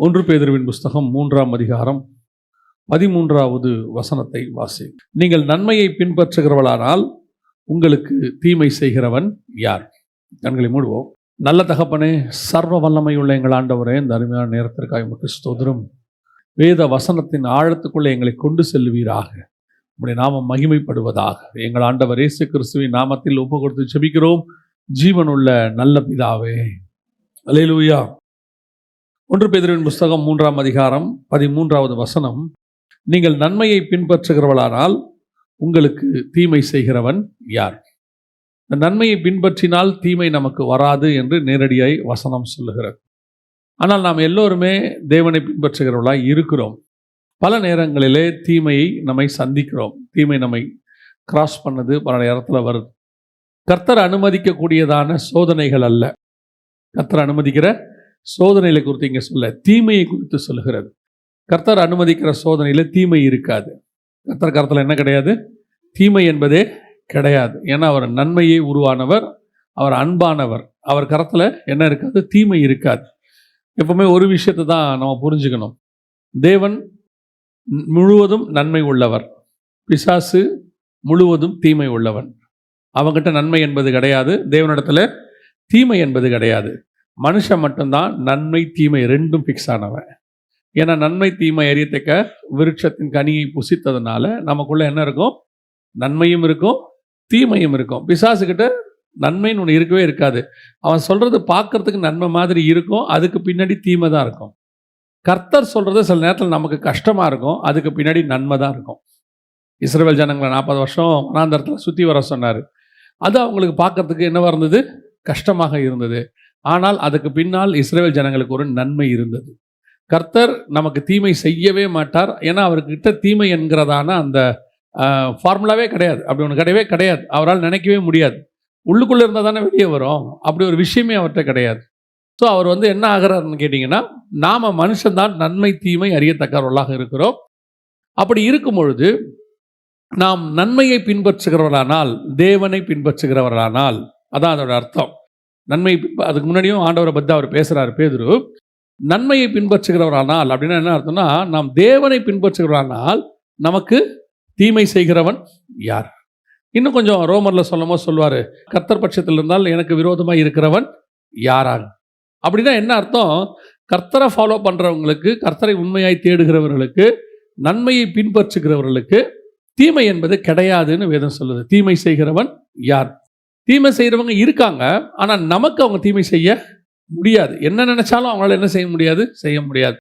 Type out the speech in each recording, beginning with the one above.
ஒன்று பேதுருவின் புஸ்தகம் 3ஆம் அதிகாரம் 13வது வசனத்தை வாசி. நீங்கள் நன்மையை பின்பற்றுகிறவளானால் உங்களுக்கு தீமை செய்கிறவன் யார்? கண்களை மூடுவோம். நல்ல தகப்பனே, சர்வ வல்லமையுள்ள எங்கள் ஆண்டவரே, இந்த அருமையான நேரத்திற்காக உமக்கு ஸ்தோத்திரம். வேத வசனத்தின் ஆழத்துக்குள்ளே எங்களை கொண்டு செல்வீராக. உம்முடைய நாமம் மகிமைப்படுவதாக. எங்கள் ஆண்டவர் இயேசு கிறிஸ்துவின் நாமத்தில் ஒப்பு கொடுத்து ஜெபிக்கிறோம் ஜீவனுள்ள நல்ல பிதாவே. அல்லேலூயா. ஒன்று பேதுருவின் புஸ்தகம் 3ஆம் அதிகாரம் 13வது வசனம். நீங்கள் நன்மையை பின்பற்றுகிறவளானால் உங்களுக்கு தீமை செய்கிறவன் யார்? இந்த நன்மையை பின்பற்றினால் தீமை நமக்கு வராது என்று நேரடியாய் வசனம் சொல்லுகிறது. ஆனால் நாம் எல்லோருமே தேவனை பின்பற்றுகிறவர்களாய் இருக்கிறோம். பல நேரங்களிலே தீமையை நம்மை சந்திக்கிறோம். தீமை நம்மை கிராஸ் பண்ணது பல நேரத்தில் வருது. கர்த்தர் அனுமதிக்கக்கூடியதான சோதனைகள் அல்ல. கர்த்தர் அனுமதிக்கிற சோதனைகளை குறித்து இங்கே சொல்ல, தீமையை குறித்து சொல்லுகிறது. கர்த்தர் அனுமதிக்கிற சோதனையில் தீமை இருக்காது. கர்த்தர் கருத்தில் என்ன கிடையாது? தீமை என்பதே கிடையாது. ஏன்னா அவர் நன்மையை உருவானவர், அவர் அன்பானவர். அவர் கரத்தில் என்ன இருக்காது? தீமை இருக்காது. எப்பவுமே ஒரு விஷயத்தை தான் நம்ம புரிஞ்சுக்கணும். தேவன் முழுவதும் நன்மை உள்ளவர், பிசாசு முழுவதும் தீமை உள்ளவன். அவங்ககிட்ட நன்மை என்பது கிடையாது, தேவனிடத்தில் தீமை என்பது கிடையாது. மனுஷன் மட்டும்தான் நன்மை தீமை ரெண்டும் ஃபிக்ஸ் ஆனவன். ஏன்னா நன்மை தீமை அறியத்தக்க விருட்சத்தின் கனியை புசித்ததுனால நமக்குள்ள என்ன இருக்கும்? நன்மையும் இருக்கும், தீமையும் இருக்கும். பிசாசுக்கிட்ட நன்மைன்னு ஒன்று இருக்கவே இருக்காது. அவன் சொல்கிறது பார்க்கறதுக்கு நன்மை மாதிரி இருக்கும், அதுக்கு பின்னாடி தீமை தான் இருக்கும். கர்த்தர் சொல்கிறது சில நேரத்தில் நமக்கு கஷ்டமாக இருக்கும், அதுக்கு பின்னாடி நன்மை தான் இருக்கும். இஸ்ரவேல் ஜனங்களை 40 வருஷம் வனாந்தரத்தில் சுற்றி வர சொன்னார். அது அவங்களுக்கு பார்க்கறதுக்கு என்னவாக இருந்தது? கஷ்டமாக இருந்தது. ஆனால் அதுக்கு பின்னால் இஸ்ரவேல் ஜனங்களுக்கு ஒரு நன்மை இருந்தது. கர்த்தர் நமக்கு தீமை செய்யவே மாட்டார். ஏன்னா அவர்கிட்ட தீமை என்கிறதான அந்த ஃபார்முலாவே கிடையாது. அப்படி ஒன்று கிடையவே கிடையாது. அவரால் நினைக்கவே முடியாது. உள்ளுக்குள்ளே இருந்தால் தானே வெளியே வரும். அப்படி ஒரு விஷயமே அவர்கிட்ட கிடையாது. ஸோ அவர் என்ன ஆகிறாருன்னு கேட்டிங்கன்னா, நாம் மனுஷன்தான் நன்மை தீமை அறியத்தக்கவர்களாக இருக்கிறோம். அப்படி இருக்கும் பொழுது நாம் நன்மையை பின்பற்றுகிறவர்களானால், தேவனை பின்பற்றுகிறவர்களானால், அதான் அதோட அர்த்தம். நன்மை அதுக்கு முன்னாடியும் ஆண்டவரை பற்றி அவர் பேசுகிறார் பேதுரு. நன்மையை பின்பற்றுகிறவரானால் அப்படின்னா என்ன அர்த்தம்னா, நாம் தேவனை பின்பற்றுகிறவரானால் நமக்கு தீமை செய்கிறவன் யார்? இன்னும் கொஞ்சம் ரோமரில் சொல்லுவார், கர்த்தர் பட்சத்தில் இருந்தால் எனக்கு விரோதமாக இருக்கிறவன் யாராக? அப்படின்னா என்ன அர்த்தம்? கர்த்தரை ஃபாலோ பண்ணுறவங்களுக்கு, கர்த்தரை உண்மையாய் தேடுகிறவர்களுக்கு, நன்மையை பின்பற்றுகிறவர்களுக்கு தீமை என்பது கிடையாதுன்னு வேதம் சொல்லுது. தீமை செய்கிறவன் யார்? தீமை செய்கிறவங்க இருக்காங்க, ஆனால் நமக்கு அவங்க தீமை செய்ய முடியாது. என்ன நினைச்சாலும் அவங்களால என்ன செய்ய முடியாது? செய்ய முடியாது.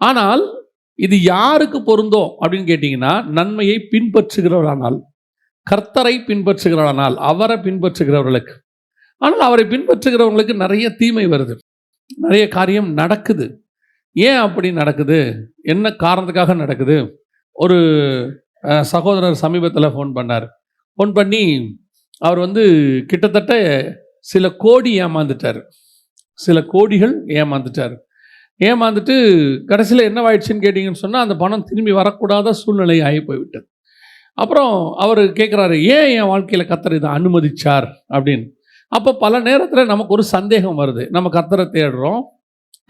ஆனால் இது யாருக்கு பொருந்தோம் அப்படின்னு கேட்டிங்கன்னா, நன்மையை பின்பற்றுகிறவரானால், கர்த்தரை பின்பற்றுகிறவரானால், அவரை பின்பற்றுகிறவர்களுக்கு. ஆனால் அவரை பின்பற்றுகிறவங்களுக்கு நிறைய தீமை வருது, நிறைய காரியம் நடக்குது. ஏன் அப்படி நடக்குது? என்ன காரணத்துக்காக நடக்குது? ஒரு சகோதரர் சமீபத்தில் ஃபோன் பண்ணார். ஃபோன் பண்ணி அவர் கிட்டத்தட்ட சில கோடி ஏமாந்துட்டார். சில கோடிகள் ஏமாந்துட்டார். ஏமாந்துட்டு கடைசியில் என்னவாயிடுச்சுன்னு கேட்டிங்கன்னு சொன்னால், அந்த பணம் திரும்பி வரக்கூடாத சூழ்நிலை ஆகி போய்விட்டது. அப்புறம் அவர் கேட்குறாரு, ஏன் என் வாழ்க்கையில் கர்த்தர் இதை அனுமதிச்சார் அப்படின்னு. அப்போ பல நேரத்தில் நமக்கு ஒரு சந்தேகம் வருது. நம்ம கர்த்தரை தேடுறோம்,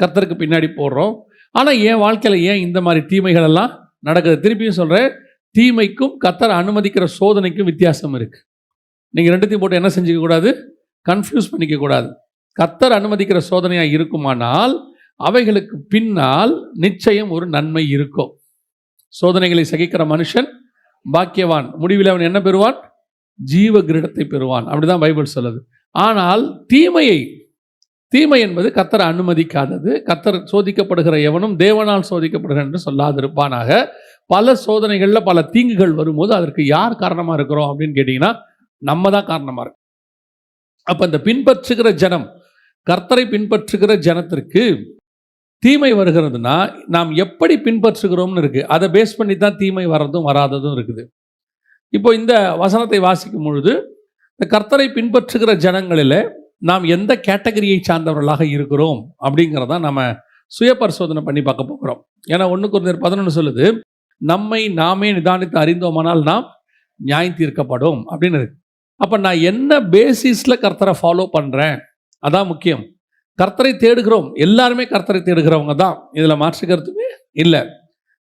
கர்த்தருக்கு பின்னாடி போடுறோம், ஆனால் என் வாழ்க்கையில் ஏன் இந்த மாதிரி தீமைகள் எல்லாம் நடக்குது? திருப்பியும் சொல்கிறேன், தீமைக்கும் கர்த்தர் அனுமதிக்கிற சோதனைக்கும் வித்தியாசம் இருக்குது. நீங்கள் ரெண்டுத்தையும் போட்டு என்ன செஞ்சிக்கக்கூடாது? கன்ஃபியூஸ் பண்ணிக்கக்கூடாது. கர்த்தர் அனுமதிக்கிற சோதனையாக இருக்குமானால் அவைகளுக்கு பின்னால் நிச்சயம் ஒரு நன்மை இருக்கும். சோதனைகளை சகிக்கிற மனுஷன் பாக்கியவான், முடிவில் அவன் என்ன பெறுவான்? ஜீவ கிரீடத்தை பெறுவான். அப்படிதான் பைபிள் சொல்லுது. ஆனால் தீமை என்பது கர்த்தர் அனுமதிக்காதது. கர்த்தர் சோதிக்கப்படுகிற எவனும் தேவனால் சோதிக்கப்படுகிற என்று சொல்லாதிருப்பானாக. பல சோதனைகளில் பல தீங்குகள் வரும்போது அதற்கு யார் காரணமாக இருக்கிறோம் அப்படின்னு கேட்டிங்கன்னா, நம்ம தான் காரணமாக இருக்கும். அப்போ இந்த பின்பற்றுகிற ஜனம், கர்த்தரை பின்பற்றுகிற ஜனத்திற்கு தீமை வருகிறதுனா நாம் எப்படி பின்பற்றுகிறோம்னு இருக்குது. அதை பேஸ் பண்ணி தான் தீமை வர்றதும் வராததும் இருக்குது. இப்போ இந்த வசனத்தை வாசிக்கும் பொழுது, இந்த கர்த்தரை பின்பற்றுகிற ஜனங்களில் நாம் எந்த கேட்டகரியை சார்ந்தவர்களாக இருக்கிறோம் அப்படிங்கிறத நம்ம சுய பரிசோதனை பண்ணி பார்க்க போகிறோம். ஏன்னா 1 கொரிந்தியர் 11 சொல்லுது, நம்மை நாமே நிதானித்து அறிந்தோமானால் நாம் நியாயம் தீர்க்கப்படும் அப்படின்னு இருக்கு. அப்போ நான் என்ன பேசிஸில் கர்த்தரை ஃபாலோ பண்ணுறேன், அதான் முக்கியம். கர்த்தரை தேடுகிறோம், எல்லாருமே கர்த்தரை தேடுகிறவங்க தான், இதில் மாற்று கருத்துமே இல்லை.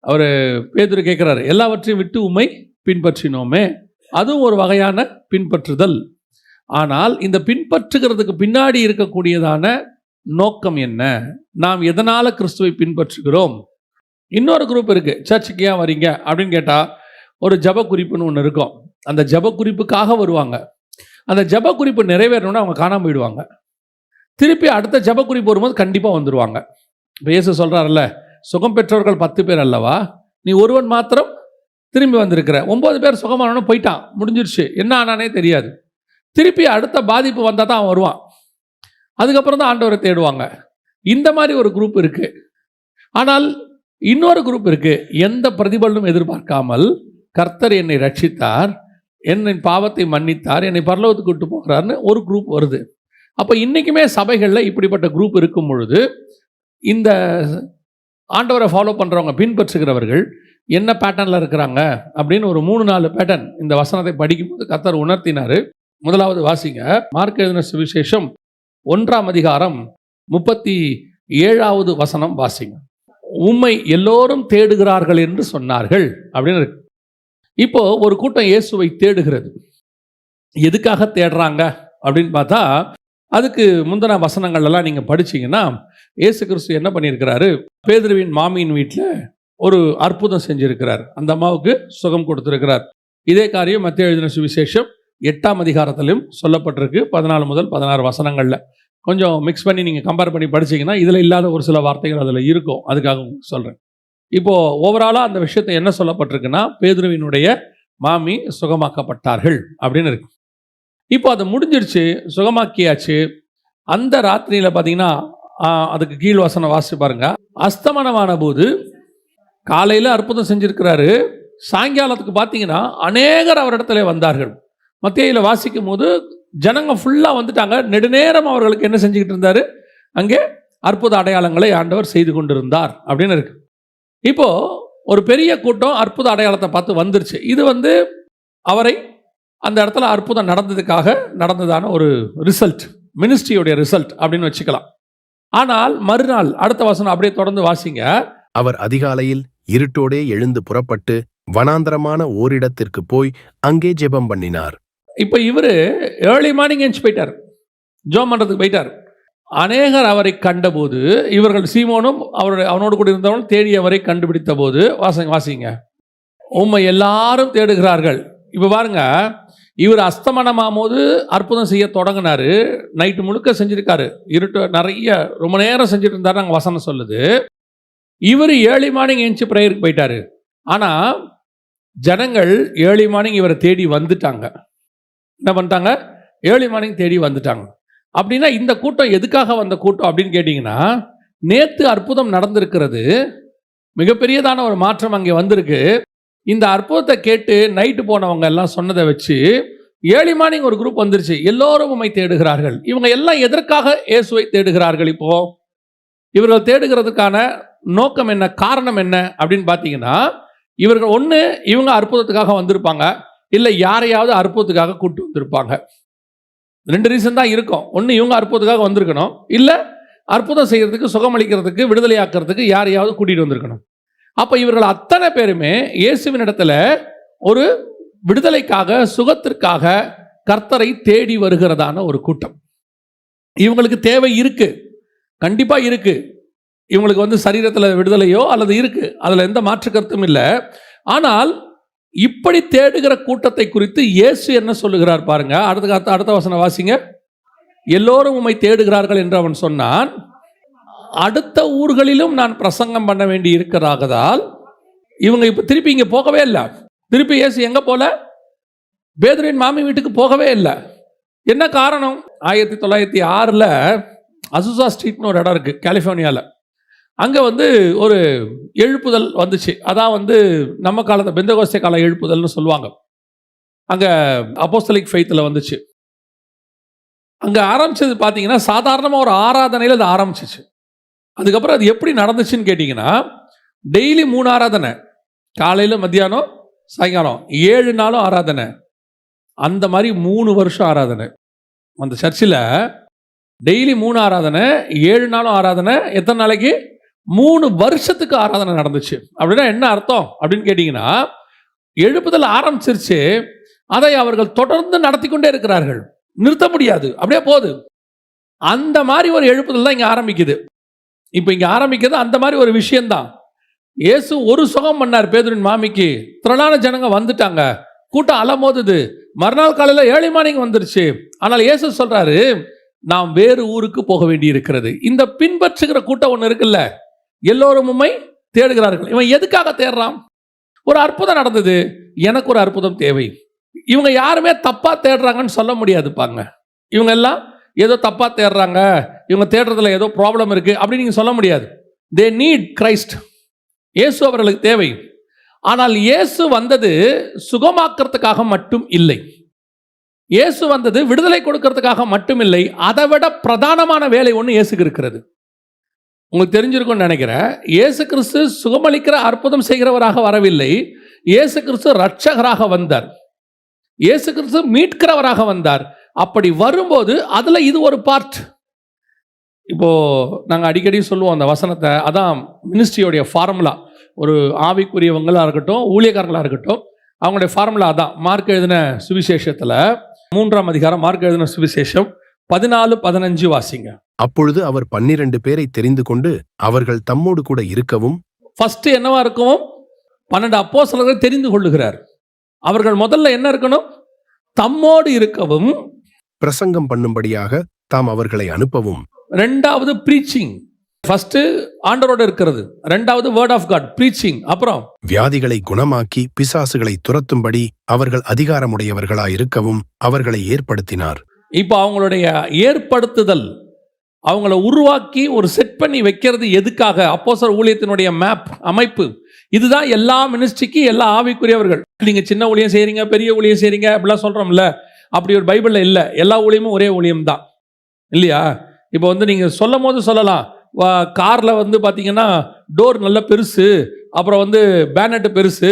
அவர் பேதுரு கேட்குறாரு, எல்லாவற்றையும் விட்டு உம்மை பின்பற்றினோமே, அதுவும் ஒரு வகையான பின்பற்றுதல். ஆனால் இந்த பின்பற்றுகிறதுக்கு பின்னாடி இருக்கக்கூடியதான நோக்கம் என்ன, நாம் எதனால் கிறிஸ்துவை பின்பற்றுகிறோம். இன்னொரு குரூப் இருக்குது, சர்ச்சுக்கு ஏன் வரீங்க அப்படின்னு கேட்டால் ஒரு ஜப குறிப்புன்னு ஒன்று இருக்கும், அந்த ஜப குறிப்புக்காக வருவாங்க. அந்த ஜப குறிப்பு நிறைவேறணும்னா அவங்க காணாமல் போயிடுவாங்க. திருப்பி அடுத்த ஜப குறிப்பு வரும்போது கண்டிப்பாக வந்துடுவாங்க. இப்போ இயேசு சொல்கிறார்ல, சுகம் பெற்றவர்கள் 10 பேர் அல்லவா, நீ ஒருவன் மாத்திரம் திரும்பி வந்திருக்கிற. 9 பேர் சுகமானவனும் போயிட்டான், முடிஞ்சிருச்சு, என்ன ஆனானே தெரியாது. திருப்பி அடுத்த பாதிப்பு வந்தால் தான் அவன் வருவான். அதுக்கப்புறம் தான் ஆண்டவரை தேடுவாங்க. இந்த மாதிரி ஒரு குரூப் இருக்குது. ஆனால் இன்னொரு குரூப் இருக்குது, எந்த பிரதிபலனும் எதிர்பார்க்காமல் கர்த்தர் என்னை ரட்சித்தார், என்னை பாவத்தை மன்னித்தார், என்னை பரலோகத்துக்கு கூட்டு போகிறார்னு ஒரு குரூப் வருது. அப்போ இன்றைக்குமே சபைகளில் இப்படிப்பட்ட குரூப் இருக்கும் பொழுது இந்த ஆண்டவரை ஃபாலோ பண்ணுறவங்க, பின்பற்றுகிறவர்கள் என்ன பேட்டர்னில் இருக்கிறாங்க அப்படின்னு ஒரு 3-4 பேட்டர்ன் இந்த வசனத்தை படிக்கும்போது கர்த்தர் உணர்த்தினார். முதலாவது வாசிங்க, மார்க் எழுதின சுவிசேஷம் 1ஆம் அதிகாரம் 37வது வசனம் வாசிங்க. உம்மை எல்லோரும் தேடுகிறார்கள் என்று சொன்னார்கள் அப்படின்னு இருக்கு. இப்போ ஒரு கூட்டம் இயேசுவை தேடுகிறது. எதுக்காக தேடுறாங்க அப்படின்னு பார்த்தா, அதுக்கு முந்தின வசனங்கள்லாம் நீங்கள் படிச்சீங்கன்னா இயேசு கிறிஸ்து என்ன பண்ணியிருக்கிறாரு, பேதுருவின் மாமியின் வீட்டில் ஒரு அற்புதம் செஞ்சிருக்கிறார், அந்த அம்மாவுக்கு சுகம் கொடுத்திருக்கிறார். இதே காரியம் மத்தேயு எழுதின சுவிசேஷம் 8ஆம் அதிகாரத்திலும் சொல்லப்பட்டிருக்கு, 14 முதல் 16 வசனங்களில். கொஞ்சம் மிக்ஸ் பண்ணி நீங்கள் கம்பேர் பண்ணி படிச்சீங்கன்னா இதில் இல்லாத ஒரு சில வார்த்தைகள் அதில் இருக்கும், அதுக்காக சொல்கிறேன். இப்போது ஓவராலாக அந்த விஷயத்தை என்ன சொல்லப்பட்டிருக்குன்னா, பேதுருவினுடைய மாமி சுகமாக்கப்பட்டார்கள் அப்படின்னு இருக்கு. இப்போ அது முடிஞ்சிருச்சு, சுகமாக்கியாச்சு. அந்த ராத்திரியில் பார்த்தீங்கன்னா அதுக்கு கீழ் வசனம் வாசி பாருங்க, அஸ்தமனமான போது காலையில் அற்புதம் செஞ்சிருக்கிறாரு, சாயங்காலத்துக்கு பார்த்தீங்கன்னா அநேகர் அவரிடத்துல வந்தார்கள். மத்தேயுல வாசிக்கும் போது ஜனங்க ஃபுல்லாக வந்துட்டாங்க. நெடுநேரம் அவர்களுக்கு என்ன செஞ்சுக்கிட்டு இருந்தார், அங்கே அற்புத அடையாளங்களை ஆண்டவர் செய்து கொண்டிருந்தார் அப்படின்னு இருக்கு. இப்போ ஒரு பெரிய கூட்டம் அற்புத அடையாளத்தை பார்த்து வந்துருச்சு. இது அவரை அந்த இடத்துல அற்புதம் நடந்ததுக்காக நடந்ததான ஒரு ரிசல்ட், மினிஸ்ட்ரியோடைய ரிசல்ட் அப்படின்னு வச்சுக்கலாம். ஆனால் மறுநாள் அடுத்த வசனம் அப்படியே தொடர்ந்து வாசிங்க. அவர் அதிகாலையில் இருட்டோடே எழுந்து புறப்பட்டு வனாந்தரமான ஓரிடத்திற்கு போய் அங்கே ஜெபம் பண்ணினார். இப்போ இவர் ஏர்லி மார்னிங் எஞ்சி போயிட்டார், ஜெபம் பண்ணுறதுக்கு போயிட்டார். அநேகர் அவரை கண்டபோது, இவர்கள் சீமோனும் அவனோடு கூட இருந்தவனும் தேடி அவரை கண்டுபிடித்த போது, வாசிங்க, உம்மை எல்லாரும் தேடுகிறார்கள். இப்போ பாருங்க, இவர் அஸ்தமனமாகும் போது அற்புதம் செய்ய தொடங்கினாரு, நைட்டு முழுக்க செஞ்சிருக்காரு, இருட்டு நிறைய ரொம்ப நேரம் செஞ்சுட்டு இருந்தாரு, நாங்கள் வசனம் சொல்லுது. இவர் ஏர்லி மார்னிங் எஞ்சி ப்ரேயருக்கு போயிட்டாரு. ஆனால் ஜனங்கள் ஏர்லி மார்னிங் இவரை தேடி வந்துட்டாங்க. என்ன பண்ணிட்டாங்க, ஏர்லி மார்னிங் தேடி வந்துட்டாங்க. அப்படின்னா இந்த கூட்டம் எதுக்காக வந்த கூட்டம் அப்படின்னு கேட்டிங்கன்னா, நேற்று அற்புதம் நடந்திருக்கிறது, மிகப்பெரியதான ஒரு மாற்றம் அங்கே வந்திருக்கு. இந்த அற்புதத்தை கேட்டு நைட்டு போனவங்க எல்லாம் சொன்னதை வச்சு ஏர்லி மார்னிங் ஒரு குரூப் வந்துருச்சு, எல்லோரும் உம்மை தேடுகிறார்கள். இவங்க எல்லாம் எதற்காக இயேசுவை தேடுகிறார்கள்? இப்போ இவர்கள் தேடுகிறதுக்கான நோக்கம் என்ன, காரணம் என்ன அப்படின்னு பார்த்தீங்கன்னா, இவர்கள் ஒன்று இவங்க அற்புதத்துக்காக வந்திருப்பாங்க, இல்லை யாரையாவது அற்புதத்துக்காக கூப்பிட்டு வந்திருப்பாங்க. 2 ரீசன் தான் இருக்கும். ஒன்று இவங்க அற்புதத்துக்காக வந்திருக்கணும், இல்லை அற்புதம் செய்கிறதுக்கு, சுகமளிக்கிறதுக்கு, விடுதலையாக்கிறதுக்கு யாரையாவது கூட்டிகிட்டு வந்திருக்கணும். அப்போ இவர்கள் அத்தனை பேருமே இயேசுவின் இடத்துல ஒரு விடுதலைக்காக, சுகத்திற்காக கர்த்தரை தேடி வருகிறதான ஒரு கூட்டம். இவங்களுக்கு தேவை இருக்கு, கண்டிப்பாக இருக்கு. இவங்களுக்கு சரீரத்தில் விடுதலையோ அல்லது இருக்கு, அதில் எந்த மாற்று கருத்தும் இல்லை. ஆனால் இப்படி தேடுகிற கூட்டத்தை குறித்து இயேசு என்ன சொல்லுகிறார் பாருங்க. அடுத்த வசனம் வாசிங்க. எல்லோரும் உம்மை தேடுகிறார்கள் என்று அவன் சொன்னான், அடுத்த ஊர்களிலும் நான் பிரசங்கம் பண்ண வேண்டி இருக்கிறதால் இவங்க இப்போ திருப்பி இங்கே போகவே இல்லை. திருப்பி இயேசு எங்கே போல, பேதுருவின் மாமி வீட்டுக்கு போகவே இல்லை. என்ன காரணம்? 1906 அசுசா ஸ்ட்ரீட்னு ஒரு இடம் இருக்குது கலிஃபோர்னியாவில். அங்கே ஒரு எழுப்புதல் வந்துச்சு. அதான் நம்ம காலத்தை பெந்தகோஸ்தே கால எழுப்புதல்னு சொல்லுவாங்க. அங்கே அப்போஸ்தலிக் ஃபெய்த்தில் வந்துச்சு. அங்கே ஆரம்பிச்சது பார்த்தீங்கன்னா சாதாரணமாக ஒரு ஆராதனையில் அது ஆரம்பிச்சிச்சு. அதுக்கப்புறம் அது எப்படி நடந்துச்சுன்னு கேட்டிங்கன்னா, டெய்லி 3 ஆராதனை, காலையில், மத்தியானம், சாயங்காலம், 7 நாளும் ஆராதனை. அந்த மாதிரி 3 வருஷம் ஆராதனை. அந்த சர்ச்சில் டெய்லி 3 ஆராதனை, 7 நாளும் ஆராதனை. எத்தனை நாளைக்கு? 3 வருஷத்துக்கு ஆராதனை நடந்துச்சு. அப்படின்னா என்ன அர்த்தம் அப்படின்னு கேட்டீங்கன்னா, எழுப்புதல் ஆரம்பிச்சிருச்சு, அதை அவர்கள் தொடர்ந்து நடத்தி கொண்டே இருக்கிறார்கள், நிறுத்த முடியாது, அப்படியே போகுது. அந்த மாதிரி ஒரு எழுப்புதல் தான் இங்க ஆரம்பிக்குது. இப்போ இங்க ஆரம்பிக்கிறது அந்த மாதிரி ஒரு விஷயம்தான். இயேசு ஒரு சுகம் பண்ணார் பேதுருவின் மாமிக்கு. திரளான ஜனங்க வந்துட்டாங்க, கூட்டம் அலமோதுது. மறுநாள் காலையில் ஏர்லி மார்னிங் வந்துருச்சு. ஆனால் இயேசு சொல்றாரு, நாம் வேறு ஊருக்கு போக வேண்டி இருக்கிறது. இந்த பின்பற்றுகிற கூட்டம் ஒன்று இருக்குல்ல, எல்லோரும் உம்மை தேடுகிறார்கள். இவன் எதுக்காக தேடுறான்? ஒரு அற்புதம் நடந்தது, எனக்கு ஒரு அற்புதம் தேவை. இவங்க யாருமே தப்பா தேடுறாங்கன்னு சொல்ல முடியாதுப்பாங்க. இவங்க எல்லாம் ஏதோ தப்பா தேடுறாங்க, இவங்க தேடுறதுல ஏதோ ப்ராப்ளம் இருக்கு அப்படின்னு நீங்க சொல்ல முடியாது. They need Christ. இயேசு அவர்களுக்கு தேவை. ஆனால் இயேசு வந்தது சுகமாக்கிறதுக்காக மட்டும் இல்லை. இயேசு வந்தது விடுதலை கொடுக்கிறதுக்காக மட்டும் இல்லை. அதை விட பிரதானமான வேலை ஒன்று இயேசுக்கு இருக்கிறது. உங்களுக்கு தெரிஞ்சிருக்கும்னு நினைக்கிறேன். இயேசு கிறிஸ்து சுகமளிக்கிற அற்புதம் செய்கிறவராக வரவில்லை. இயேசு கிறிஸ்து ரட்சகராக வந்தார். இயேசு கிறிஸ்து மீட்கிறவராக வந்தார். அப்படி வரும்போது அதுல இது ஒரு பார்ட். இப்போ நாங்கள் அடிக்கடி சொல்லுவோம் அந்த வசனத்தை, அதான் மினிஸ்ட்ரியோடைய ஃபார்முலா. ஒரு ஆவிக்குரியவங்களாக இருக்கட்டும், ஊழியக்காரங்களாக இருக்கட்டும், அவங்களுடைய ஃபார்முலா அதான். மார்க் எழுதின சுவிசேஷத்தில் 3ஆம் அதிகாரம், மார்க் எழுதின சுவிசேஷம் 14-15 வாசிங்க. அப்பொழுது அவர் 12 பேரை தெரிந்து கொண்டு அவர்கள் தம்மோடு கூட இருக்கவும். ஃபர்ஸ்ட் என்னவா இருக்கும்? 12 அப்போஸ்தலர்களை தெரிந்து கொள்ளுகிறார். அவர்கள் முதல்ல என்ன இருக்கணும்? தம்மோடு இருக்கவும், பிரசங்கம் பண்ணும்படியாக தாம் அவர்களை அனுப்பவும். ரெண்டாவது ப்ரீச்சிங். ஃபர்ஸ்ட் ஆண்டவரோட இருக்கிறது, ரெண்டாவது வேர்ட் ஆஃப் காட் ப்ரீச்சிங். அப்புறம் வியாதிகளை குணமாக்கி பிசாசுகளை துரத்தும்படி அவர்கள் அதிகாரமுடையவர்களாயிருக்கவும் அவர்களை ஏற்படுத்தினார். இப்போ அவங்களுடைய ஏற்படுத்துதல், அவங்கள உருவாக்கி ஒரு செட் பண்ணி வைக்கிறது எதுக்காக? அப்போஸ்தலர் ஊழியத்தினுடைய மேப், அமைப்பு இதுதான். எல்லா மினிஸ்ட்ரிக்கு எல்லா ஆவிக்குரியவர்கள். நீங்க சின்ன ஊழியம் செய்றீங்க, பெரிய ஊழியம் செய்றீங்க அப்படிலாம் சொல்றோம்ல, அப்படி ஒரு பைபிள்ல இல்லை. எல்லா ஊழியமும் ஒரே ஊழியம் தான், இல்லையா? இப்போ வந்து நீங்க சொல்லும் போது சொல்லலாம், கார்ல வந்து பாத்தீங்கன்னா டோர் நல்ல பெருசு, அப்புறம் வந்து பேனட் பெருசு,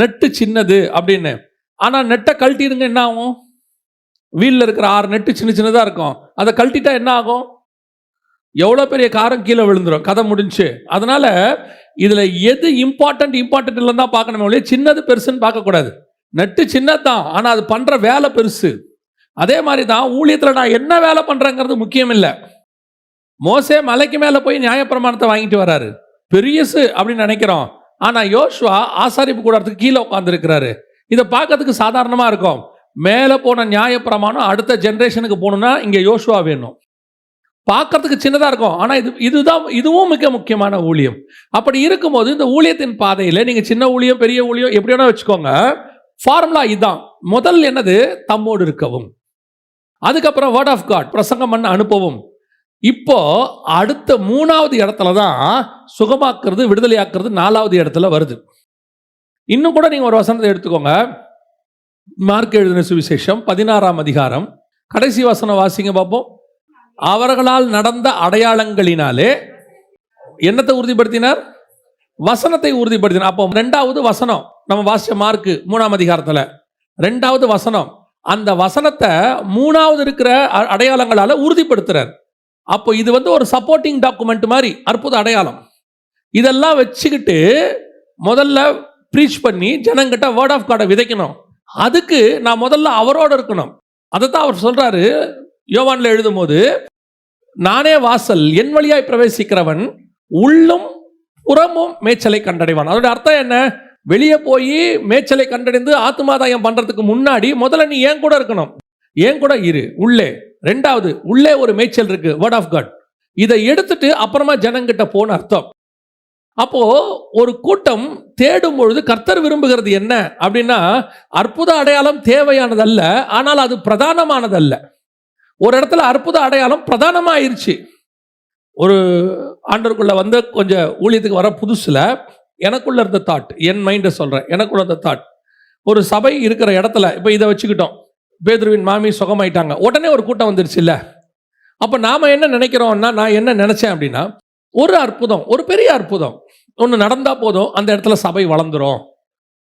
நெட்டு சின்னது அப்படின்னு. ஆனா நெட்டை கழட்டிடுங்க, என்ன ஆகும்? வீல்ல இருக்கிற 6 நெட்டு சின்ன சின்னதா இருக்கும். அதை கழட்டிட்டா என்ன ஆகும்? எவ்வளோ பெரிய காரம் கீழே விழுந்துடும், கதை முடிஞ்சு. அதனால இதுல எது இம்பார்ட்டன்ட் இல்லைன்னு தான் பார்க்கணுமே ஒழிய சின்னது பெருசுன்னு பார்க்கக்கூடாது. நெட்டு சின்னதான், ஆனா அது பண்ற வேலை பெருசு. அதே மாதிரி தான் ஊழியத்தில் நான் என்ன வேலை பண்றேங்கிறது முக்கியம் இல்லை. மோசே மலைக்கு மேல போய் நியாயப்பிரமாணத்தை வாங்கிட்டு வராரு, பெரியசு அப்படின்னு நினைக்கிறோம். ஆனா யோசுவா ஆசாரிப்பு கூடாரத்துக்கு கீழே உட்கார்ந்துருக்கிறாரு. இதை பார்க்கறதுக்கு சாதாரணமா இருக்கும். மேலே போன நியாயப்பிரமாணம் அடுத்த ஜெனரேஷனுக்கு போகணும்னா இங்க யோசுவா வேணும். பார்க்கறதுக்கு சின்னதா இருக்கும், ஆனா இதுவும் மிக முக்கியமான ஊழியம். அப்படி இருக்கும்போது இந்த ஊழியத்தின் பாதையில நீங்க சின்ன ஊழியம் பெரிய ஊழியம் எப்படி வேணா வச்சுக்கோங்க, ஃபார்முலா இதுதான். முதல் என்னது? தம்மோடு இருக்கவும். அதுக்கப்புறம் வேர்ட் ஆஃப் காட், பிரசங்கம் பண்ண அனுப்பவும். இப்போ அடுத்த 3வது இடத்துல தான் சுகமாக்குறது, விடுதலையாக்குறது 4வது இடத்துல வருது. இன்னும் கூட நீங்க ஒரு வசனத்தை எடுத்துக்கோங்க. மார்க் எழுதின சுவிசேஷம் 16ஆம் அதிகாரம் கடைசி வசனம் வாசிங்க பார்ப்போம். அவர்களால் நடந்த அடையாளங்களினாலே என்னத்தை உறுதிப்படுத்தினார்? வசனத்தை உறுதிப்படுத்தினார். அப்போ 2வது வசனம் நம்ம வாசிச்ச மார்க் 3ஆம் அதிகாரத்துல 2வது வசனம், அந்த வசனத்தை 3வது இருக்கிற அடையாளங்களால உறுதிப்படுத்துறார். அப்போ இது வந்து ஒரு சப்போர்ட்டிங் டாக்குமெண்ட் மாதிரி, அற்புத அடையாளம். இதெல்லாம் வச்சுக்கிட்டு முதல்ல ப்ரீச் பண்ணி ஜனங்கிட்ட வேர்ட் ஆஃப் காடை விதைக்கணும். அதுக்கு நான் முதல்ல அவரோட இருக்கணும். அதை தான் அவர் சொல்றாரு யோவான்ல எழுதும் போது, நானே வாசல், என் வழியாய் பிரவேசிக்கிறவன் உள்ளும் புறமும் மேய்ச்சலை கண்டடைவான். அதோட அர்த்தம் என்ன? வெளியே போய் மேய்ச்சலை கண்டடைந்து ஆத்துமாதாயம் பண்றதுக்கு முன்னாடி முதல்ல நீ ஏன் கூட இருக்கணும், ஏன் கூட இரு உள்ளே. 2வது உள்ளே ஒரு மேய்ச்சல் இருக்கு, வேர்ட் ஆஃப் காட். இதை எடுத்துட்டு அப்புறமா ஜனங்கிட்ட போன அர்த்தம். அப்போ ஒரு கூட்டம் தேடும் பொழுது கர்த்தர் விரும்புகிறது என்ன அப்படின்னா, அற்புத அடையாளம் தேவையானதல்ல, ஆனால் அது பிரதானமானதல்ல. ஒரு இடத்துல அற்புத அடையாளம் பிரதானமாயிருச்சு. ஒரு ஆண்டருக்குள்ள வந்து கொஞ்சம் ஊழியத்துக்கு வர புதுசுல எனக்குள்ள இருந்த தாட், என் மைண்டை சொல்றேன், எனக்குள்ள இருந்த தாட், ஒரு சபை இருக்கிற இடத்துல இப்போ இதை வச்சுக்கிட்டோம், பேதுருவின் மாமி சுகமாயிட்டாங்க, உடனே ஒரு கூட்டம் வந்துருச்சு இல்ல. அப்ப நாம என்ன நினைக்கிறோம்னா, நான் என்ன நினைச்சேன் அப்படின்னா, ஒரு அற்புதம், ஒரு பெரிய அற்புதம் ஒன்று நடந்தா போதும், அந்த இடத்துல சபை வளர்ந்துரும்,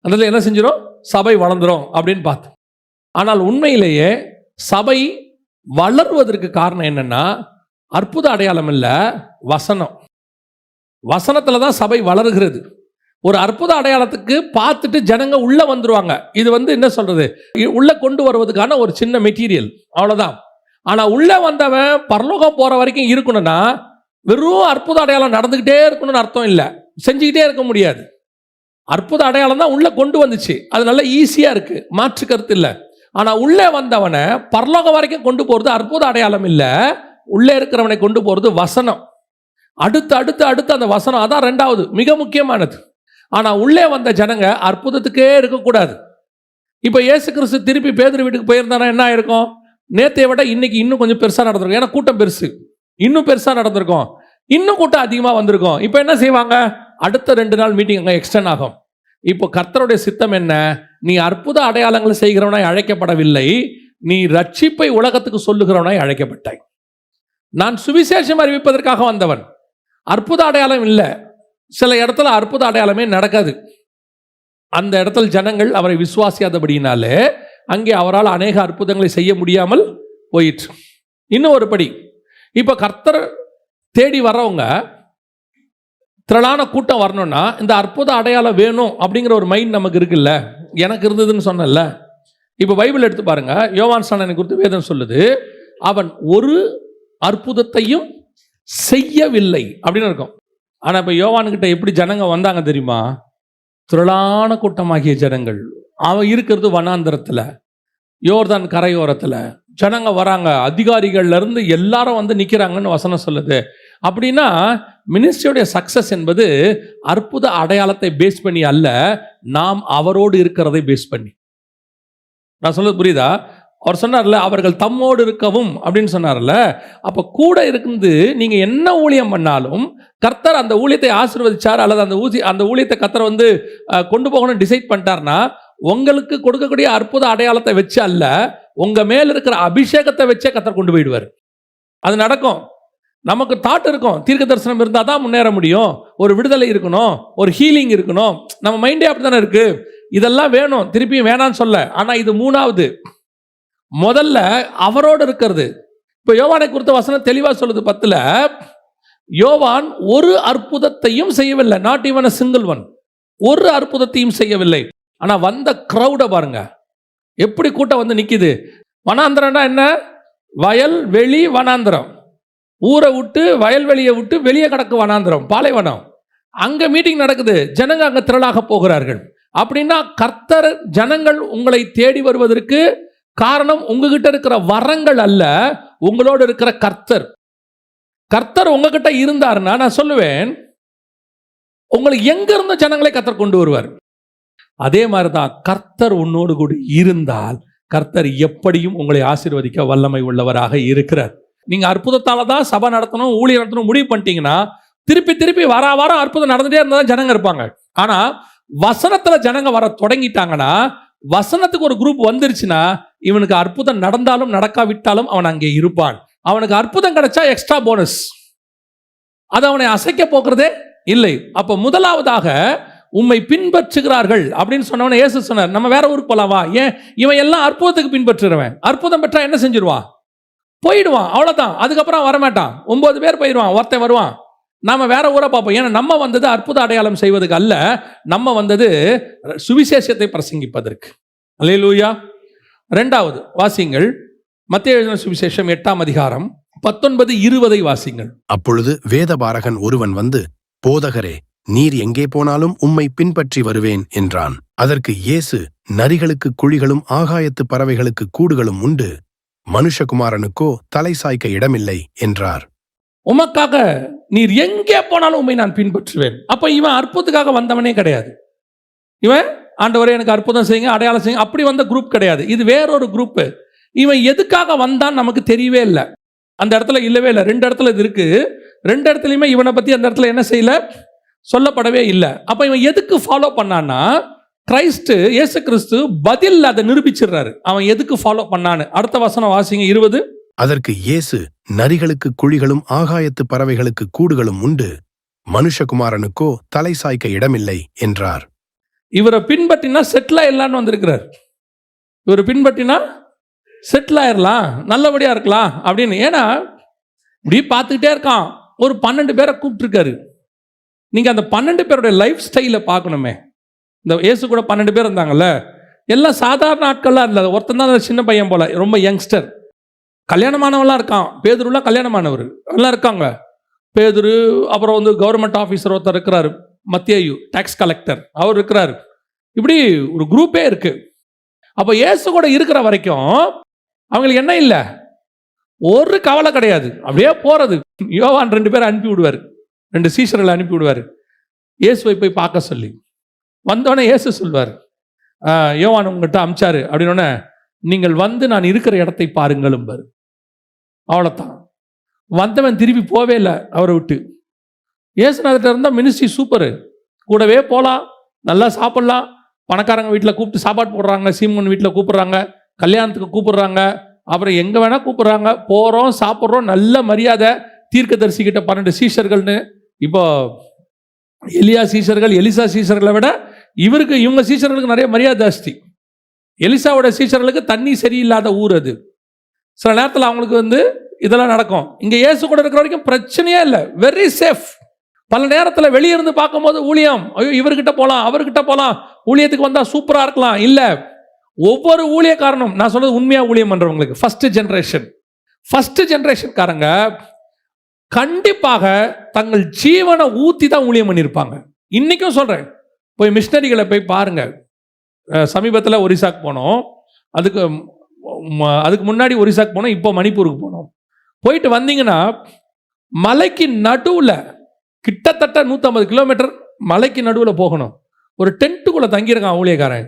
அந்த இடத்துல என்ன செஞ்சிடும்? சபை வளர்ந்துரும் அப்படின்னு பார்த்தோம். ஆனால் உண்மையிலேயே சபை வளர்வதற்கு காரணம் என்னன்னா, அற்புத அடையாளம் இல்லை, வசனம். வசனத்துல தான் சபை வளருகிறது. ஒரு அற்புத அடையாளத்துக்கு பார்த்துட்டு ஜனங்க உள்ள வந்துருவாங்க. இது என்ன சொல்றது, உள்ள கொண்டு வருவதற்கான ஒரு சின்ன மெட்டீரியல், அவ்வளவுதான். ஆனா உள்ள வந்தவன் பரலோகம் போற வரைக்கும் இருக்கணும்னா வெறும் அற்புத அடையாளம் நடந்துகிட்டே இருக்கணும்னு அர்த்தம் இல்லை, செஞ்சுக்கிட்டே இருக்க முடியாது. அற்புத அடையாளம் தான் உள்ள கொண்டு வந்துச்சு, அது நல்ல ஈஸியா இருக்கு, மாற்று கருத்து இல்லை. ஆனா உள்ளே வந்தவனை பரலோகம் வரைக்கும் கொண்டு போறது அற்புத அடையாளம் இல்லை, உள்ளே இருக்கிறவனை கொண்டு போறது வசனம். அடுத்து அடுத்து அடுத்து அந்த வசனம், அதான் ரெண்டாவது மிக முக்கியமானது. ஆனா உள்ளே வந்த ஜனங்க அற்புதத்துக்கே இருக்கக்கூடாது. இப்ப இயேசு கிறிஸ்து திருப்பி பேதுரு வீட்டுக்கு போயிருந்தானா என்ன ஆயிருக்கும்? நேத்தை விட இன்னைக்கு இன்னும் கொஞ்சம் பெருசா நடந்திருக்கும். ஏன்னா கூட்டம் பெருசு, இன்னும் பெருசா நடந்திருக்கும், இன்னும் கூட்டம் அதிகமா வந்திருக்கும். இப்ப என்ன செய்வாங்க? அடுத்த 2 நாள் மீட்டிங் அங்க எக்ஸ்டெண்ட் ஆகும். இப்போ கர்த்தருடைய சித்தம் என்ன? நீ அற்புத அடையாளங்களை செய்கிறவனாய் அழைக்கப்படவில்லை, நீ ரட்சிப்பை உலகத்துக்கு சொல்லுகிறவனாய் அழைக்கப்பட்டாய். நான் சுவிசேஷம் அறிவிப்பதற்காக வந்தவன், அற்புத அடையாளம் இல்லை. சில இடத்துல அற்புத அடையாளமே நடக்காது. அந்த இடத்துல ஜனங்கள் அவரை விசுவாசியாதபடினாலே அங்கே அவரால் அநேக அற்புதங்களை செய்ய முடியாமல் போயிற்று. இன்னும் ஒரு படி, இப்ப கர்த்தர் தேடி வர்றவங்க திரளான கூட்டம் வரணும்னா இந்த அற்புத அடையாளம் வேணும் அப்படிங்கிற ஒரு மைண்ட் நமக்கு இருக்குல்ல, எனக்கு இருந்ததுன்னு சொன்னல. இப்ப பைபிள் எடுத்து பாருங்க, யோவான் ஸ்நானனை குறித்து வேதம் சொல்லுது, அவன் ஒரு அற்புதத்தையும் செய்யவில்லை அப்படின்னு இருக்கும். ஆனா இப்ப யோவான்கிட்ட எப்படி ஜனங்க வந்தாங்க தெரியுமா? திரளான கூட்டமாகிய ஜனங்கள். அவன் இருக்கிறது வனாந்தரத்துல, யோர்தான் கரையோரத்துல. ஜனங்க வராங்க, அதிகாரிகள்ல இருந்து எல்லாரும் வந்து நிக்கிறாங்கன்னு வசனம் சொல்லுது. அப்படின்னா மினிஸ்ட்ரியோடைய சக்சஸ் என்பது அற்புத அடையாளத்தை பேஸ் பண்ணி அல்ல, நாம் அவரோடு இருக்கிறதை பேஸ் பண்ணி. நான் சொல்றது புரியுதா? அவர் சொன்னார்ல, அவர்கள் தம்மோடு இருக்கவும் அப்படின்னு சொன்னார்ல. அப்ப கூட இருந்து நீங்க என்ன ஊழியம் பண்ணாலும் கர்த்தர் அந்த ஊழியத்தை ஆசீர்வதிச்சார், அல்லது அந்த ஊழியத்தை கர்த்தர் கொண்டு போகணும்னு டிசைட் பண்ணிட்டார்னா, உங்களுக்கு கொடுக்கக்கூடிய அற்புத அடையாளத்தை வச்சு அல்ல, உங்க மேல இருக்கிற அபிஷேகத்தை வச்சே கர்த்தர் கொண்டு போயிடுவார். அது நடக்கும். நமக்கு தாட் இருக்கும், தீர்க்க தரிசனம் இருந்தால் தான் முன்னேற முடியும், ஒரு விடுதலை இருக்கணும், ஒரு ஹீலிங் இருக்கணும், நம்ம மைண்டே அப்படி தானே இருக்கு. இதெல்லாம் வேணும், திருப்பியும் வேணான்னு சொல்ல. ஆனா இது மூணாவது. முதல்ல அவரோடு இருக்கிறது. இப்ப யோவானை குறித்த வசனம் தெளிவா சொல்லுது 10ல், யோவான் ஒரு அற்புதத்தையும் செய்யவில்லை, not even a single one, ஒரு அற்புதத்தையும் செய்யவில்லை. ஆனா வந்த கிரௌட பாருங்க, எப்படி கூட்டம் வந்து நிக்குது. வனாந்திரம்னா என்ன? வயல் வெளி வனாந்திரம். ஊரை விட்டு வயல்வெளியை விட்டு வெளியே கிடக்கு வனாந்திரம், பாலைவனம். அங்க மீட்டிங் நடக்குது, ஜனங்க அங்க திரளாக போகிறார்கள். அப்படின்னா கர்த்தர் ஜனங்கள் உங்களை தேடி வருவதற்கு காரணம் உங்ககிட்ட இருக்கிற வரங்கள் அல்ல, உங்களோடு இருக்கிற கர்த்தர். கர்த்தர் உங்ககிட்ட இருந்தாருன்னா நான் சொல்லுவேன், உங்களுக்கு எங்க இருந்த ஜனங்களை கர்த்தர் கொண்டு வருவார். அதே மாதிரிதான் கர்த்தர் உன்னோடு கூட இருந்தால் கர்த்தர் எப்படியும் உங்களை ஆசீர்வதிக்க வல்லமை உள்ளவராக இருக்கிறார். நீங்க அற்புதத்தால தான் சபை நடத்தணும், ஊழியர் நடத்தணும் முடிவு பண்ணிட்டீங்கன்னா திருப்பி திருப்பி வாரம் அற்புதம் நடந்துட்டே இருந்தா ஜனங்க இருப்பாங்க. ஆனா வசனத்துல ஜனங்க வர தொடங்கிட்டாங்கன்னா, வசனத்துக்கு ஒரு குரூப் வந்துருச்சுன்னா, இவனுக்கு அற்புதம் நடந்தாலும் நடக்காவிட்டாலும் அவன் அங்கே இருப்பான். அவனுக்கு அற்புதம் கிடைச்சா எக்ஸ்ட்ரா போனஸ், அது அவனை அசைக்க போகிறதே இல்லை. அப்ப முதலாவதாக உம்மை பின்பற்றுகிறார்கள் அப்படின்னு சொன்னவன இயேசு சொன்னார், நம்ம வேற ஊருக்கு போலாவா? ஏன்? இவன் எல்லாம் அற்புதத்துக்கு பின்பற்றுறவன். அற்புதம் பெற்றா என்ன செஞ்சிருவான்? போயிடுவான், அவ்வளவுதான். அதுக்கப்புறம் வரமாட்டான். 9 பேர் போயிடுவான், ஒருத்தன் வருவான். நாம வேற ஊரை பார்ப்போம். ஏன்னா நம்ம வந்தது அற்புத அடையாளம் செய்வதற்கு அல்ல, நம்ம வந்தது சுவிசேஷத்தை பிரசங்கிப்பதற்கு. அல்லேலூயா. 2வது வாசிங்கள், மத்தேயு எழுதின சுவிசேஷம் 8ஆம் அதிகாரம் 19-20 வாசிங்கள். அப்பொழுது வேதபாரகன் ஒருவன் வந்து, போதகரே, நீர் எங்கே போனாலும் உம்மை பின்பற்றி வருவேன் என்றான். அதற்கு இயேசு, நரிகளுக்கு குழிகளும் ஆகாயத்து பறவைகளுக்கு கூடுகளும் உண்டு, மனுஷகுமாரனுக்கோ தலை சாய்க்க இடமில்லை என்றார். உமக்காக நீர் எங்கே போனாலும் உம்மை நான் பின்பற்றுவேன். அப்ப இவன் அற்புதத்துக்காக வந்தவனே கிடையாது. இவன் ஆண்டவரே எனக்கு அற்புதம் செய்யுங்க, அடையாளம் செய்யுங்க, அப்படி வந்த குரூப் கிடையாது. இது வேறொரு குரூப். இவன் எதுக்காக வந்தான் நமக்கு தெரியவே இல்லை, அந்த இடத்துல இல்லவே இல்லை. 2 இடத்துல இது இருக்கு, 2 இடத்துலையுமே இவனை பத்தி அந்த இடத்துல என்ன செய்யல, சொல்லப்படவே இல்லை. அப்ப இவன் எதுக்கு ஃபாலோ பண்ணான்னா, கிறிஸ்து இயேசு கிறிஸ்து பதில் அதை நிரூபிச்சிடுறாரு அவன் எதுக்கு ஃபாலோ பண்ணான்னு. அடுத்த வசனம் வாசிங்க, 20. அதற்கு இயேசு, நரிகளுக்கு குழிகளும் ஆகாயத்து பறவைகளுக்கு கூடுகளும் உண்டு, மனுஷகுமாரனுக்கோ தலை சாய்க்க இடமில்லை என்றார். இவரை பின்பற்றினா செட்டில் ஆயிடலான்னு வந்திருக்கிறார். இவரை பின்பற்றினா செட்டில் ஆயிடலாம், நல்லபடியா இருக்கலாம் அப்படின்னு. ஏன்னா இப்படி பார்த்துக்கிட்டே இருக்கான். ஒரு 12 பேரை கூப்பிட்டுருக்காரு. நீங்கள் அந்த 12 பேருடைய லைஃப் ஸ்டைலை பார்க்கணுமே. இந்த இயேசு கூட 12 பேர் இருந்தாங்கல்ல, எல்லாம் சாதாரண ஆட்கள்லாம் இல்லை. ஒருத்தன் தான் சின்ன பையன் போல, ரொம்ப யங்ஸ்டர். கல்யாணமானவெல்லாம் இருக்கான். பேதுருலாம் கல்யாணமானவர் எல்லாம் இருக்காங்க. பேதுரு, அப்புறம் வந்து கவர்மெண்ட் ஆஃபீஸர் ஒருத்தர் இருக்கிறாரு, மத்தேயு டாக்ஸ் கலெக்டர், அவர் இருக்கிறாரு. இப்படி ஒரு குரூப்பே இருக்கு. அப்போ இயேசு கூட இருக்கிற வரைக்கும் அவங்களுக்கு என்ன இல்லை, ஒரு கவலை கிடையாது. அப்படியே போறது. யோவான் 2 பேரை அனுப்பி விடுவார், 2 சீஷர்களை அனுப்பி விடுவார் இயேசுவை போய் பார்க்க சொல்லி. வந்தோடனே இயேசு சொல்வார், யோவான் உங்ககிட்ட அமிச்சாரு அப்படின்னோடனே, நீங்கள் வந்து நான் இருக்கிற இடத்தை பாருங்களும் பாரு. அவ்வளோதான். வந்தவன் திருப்பி போவே இல்லை அவரை விட்டு. இயேசுநாதர்கிட்ட இருந்தால் மினிஸ்ட்ரி சூப்பரு, கூடவே போகலாம், நல்லா சாப்பிட்லாம். பணக்காரங்க வீட்டில் கூப்பிட்டு சாப்பாடு போடுறாங்க, சீமோன் வீட்டில் கூப்பிட்றாங்க, கல்யாணத்துக்கு கூப்பிட்றாங்க, அப்புறம் எங்கே வேணால் கூப்பிட்றாங்க. போகிறோம், சாப்பிட்றோம், நல்ல மரியாதை. தீர்க்கதரிசிக்கிட்ட 12 சீஷர்கள்னு. இப்போ எலியா சீஷர்கள், எலிசா சீஷர்களை விட இவங்க சீஷர்களுக்கு நிறைய மரியாதை ஜாஸ்தி. எலிசாவோட சீஷர்களுக்கு தண்ணி சரியில்லாத ஊர் அது. சில நேரத்தில் அவங்களுக்கு வந்து இதெல்லாம் நடக்கும். இங்கே இயேசு கூட இருக்கிற வரைக்கும் பிரச்சனையே இல்லை, வெரி சேஃப். பல நேரத்தில் வெளியே இருந்து பார்க்கும்போது ஊழியம், ஐயோ இவர்கிட்ட போகலாம், அவர்கிட்ட போகலாம், ஊழியத்துக்கு வந்தால் சூப்பராக இருக்கலாம். இல்லை, ஒவ்வொரு ஊழியக்காரனும், நான் சொல்றது உண்மையாக ஊழியம் பண்ணுறவங்களுக்கு, ஃபர்ஸ்ட் ஜென்ரேஷன்காரங்க கண்டிப்பாக தங்கள் ஜீவனை ஊற்றி தான் ஊழியம் பண்ணியிருப்பாங்க. இன்றைக்கும் சொல்கிறேன், போய் மிஷினரிகளை போய் பாருங்க. சமீபத்தில் ஒரிசாக்கு போனோம், அதுக்கு முன்னாடி ஒரிசாக்கு போனோம், இப்போ மணிப்பூருக்கு போனோம். போயிட்டு வந்தீங்கன்னா மலைக்கு நடுவில், கிட்டத்தட்ட 150 கிலோமீட்டர் மலைக்கு நடுவில் போகணும். ஒரு டென்ட்டுக்குள்ளே தங்கியிருக்கான் ஊழியக்காரன்.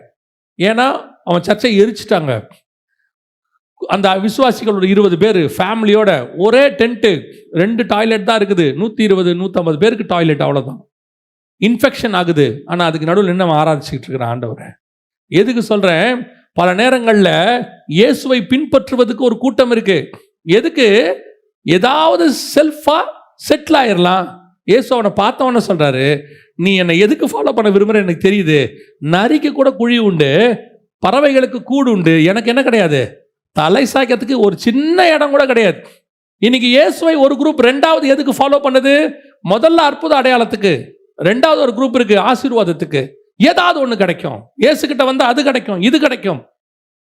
ஏன்னா அவன் சர்ச்சை எரிச்சிட்டாங்க. அந்த விசுவாசிகள் ஒரு 20 பேர் ஃபேமிலியோட ஒரே டென்ட்டு, 2 டாய்லெட் தான் இருக்குது. 120 150 பேருக்கு டாய்லெட், அவ்வளோதான். இன்ஃபெக்ஷன் ஆகுது. ஆனால் அதுக்கு நடுவில் இன்னும் ஆராய்ச்சிக்கிட்டு இருக்கிற ஆண்டவரை. எதுக்கு சொல்கிறேன், பல நேரங்களில் இயேசுவை பின்பற்றுவதுக்கு ஒரு கூட்டம் இருக்கு. எதுக்கு? ஏதாவது செல்ஃபாக செட்டில் ஆயிடலாம். இயேசு அவனை பார்த்தவன சொல்கிறாரு, நீ என்னை எதுக்கு ஃபாலோ பண்ண விரும்புகிற எனக்கு தெரியுது. நரிக்கு கூட குழி உண்டு, பறவைகளுக்கு கூடு உண்டு, எனக்கு என்ன கிடையாது, தலை சாய்க்கிறதுக்கு ஒரு சின்ன இடம் கூட கிடையாது. இன்னைக்கு இயேசுவை ஒரு குரூப் 2வது எதுக்கு ஃபாலோ பண்ணுது? முதல்ல அற்புத அடையாளத்துக்கு, 2வது ஒரு குரூப் இருக்கு ஆசீர்வாதத்துக்கு. ஏதாவது ஒன்று கிடைக்கும், இயேசுகிட்ட வந்து அது கிடைக்கும், இது கிடைக்கும்.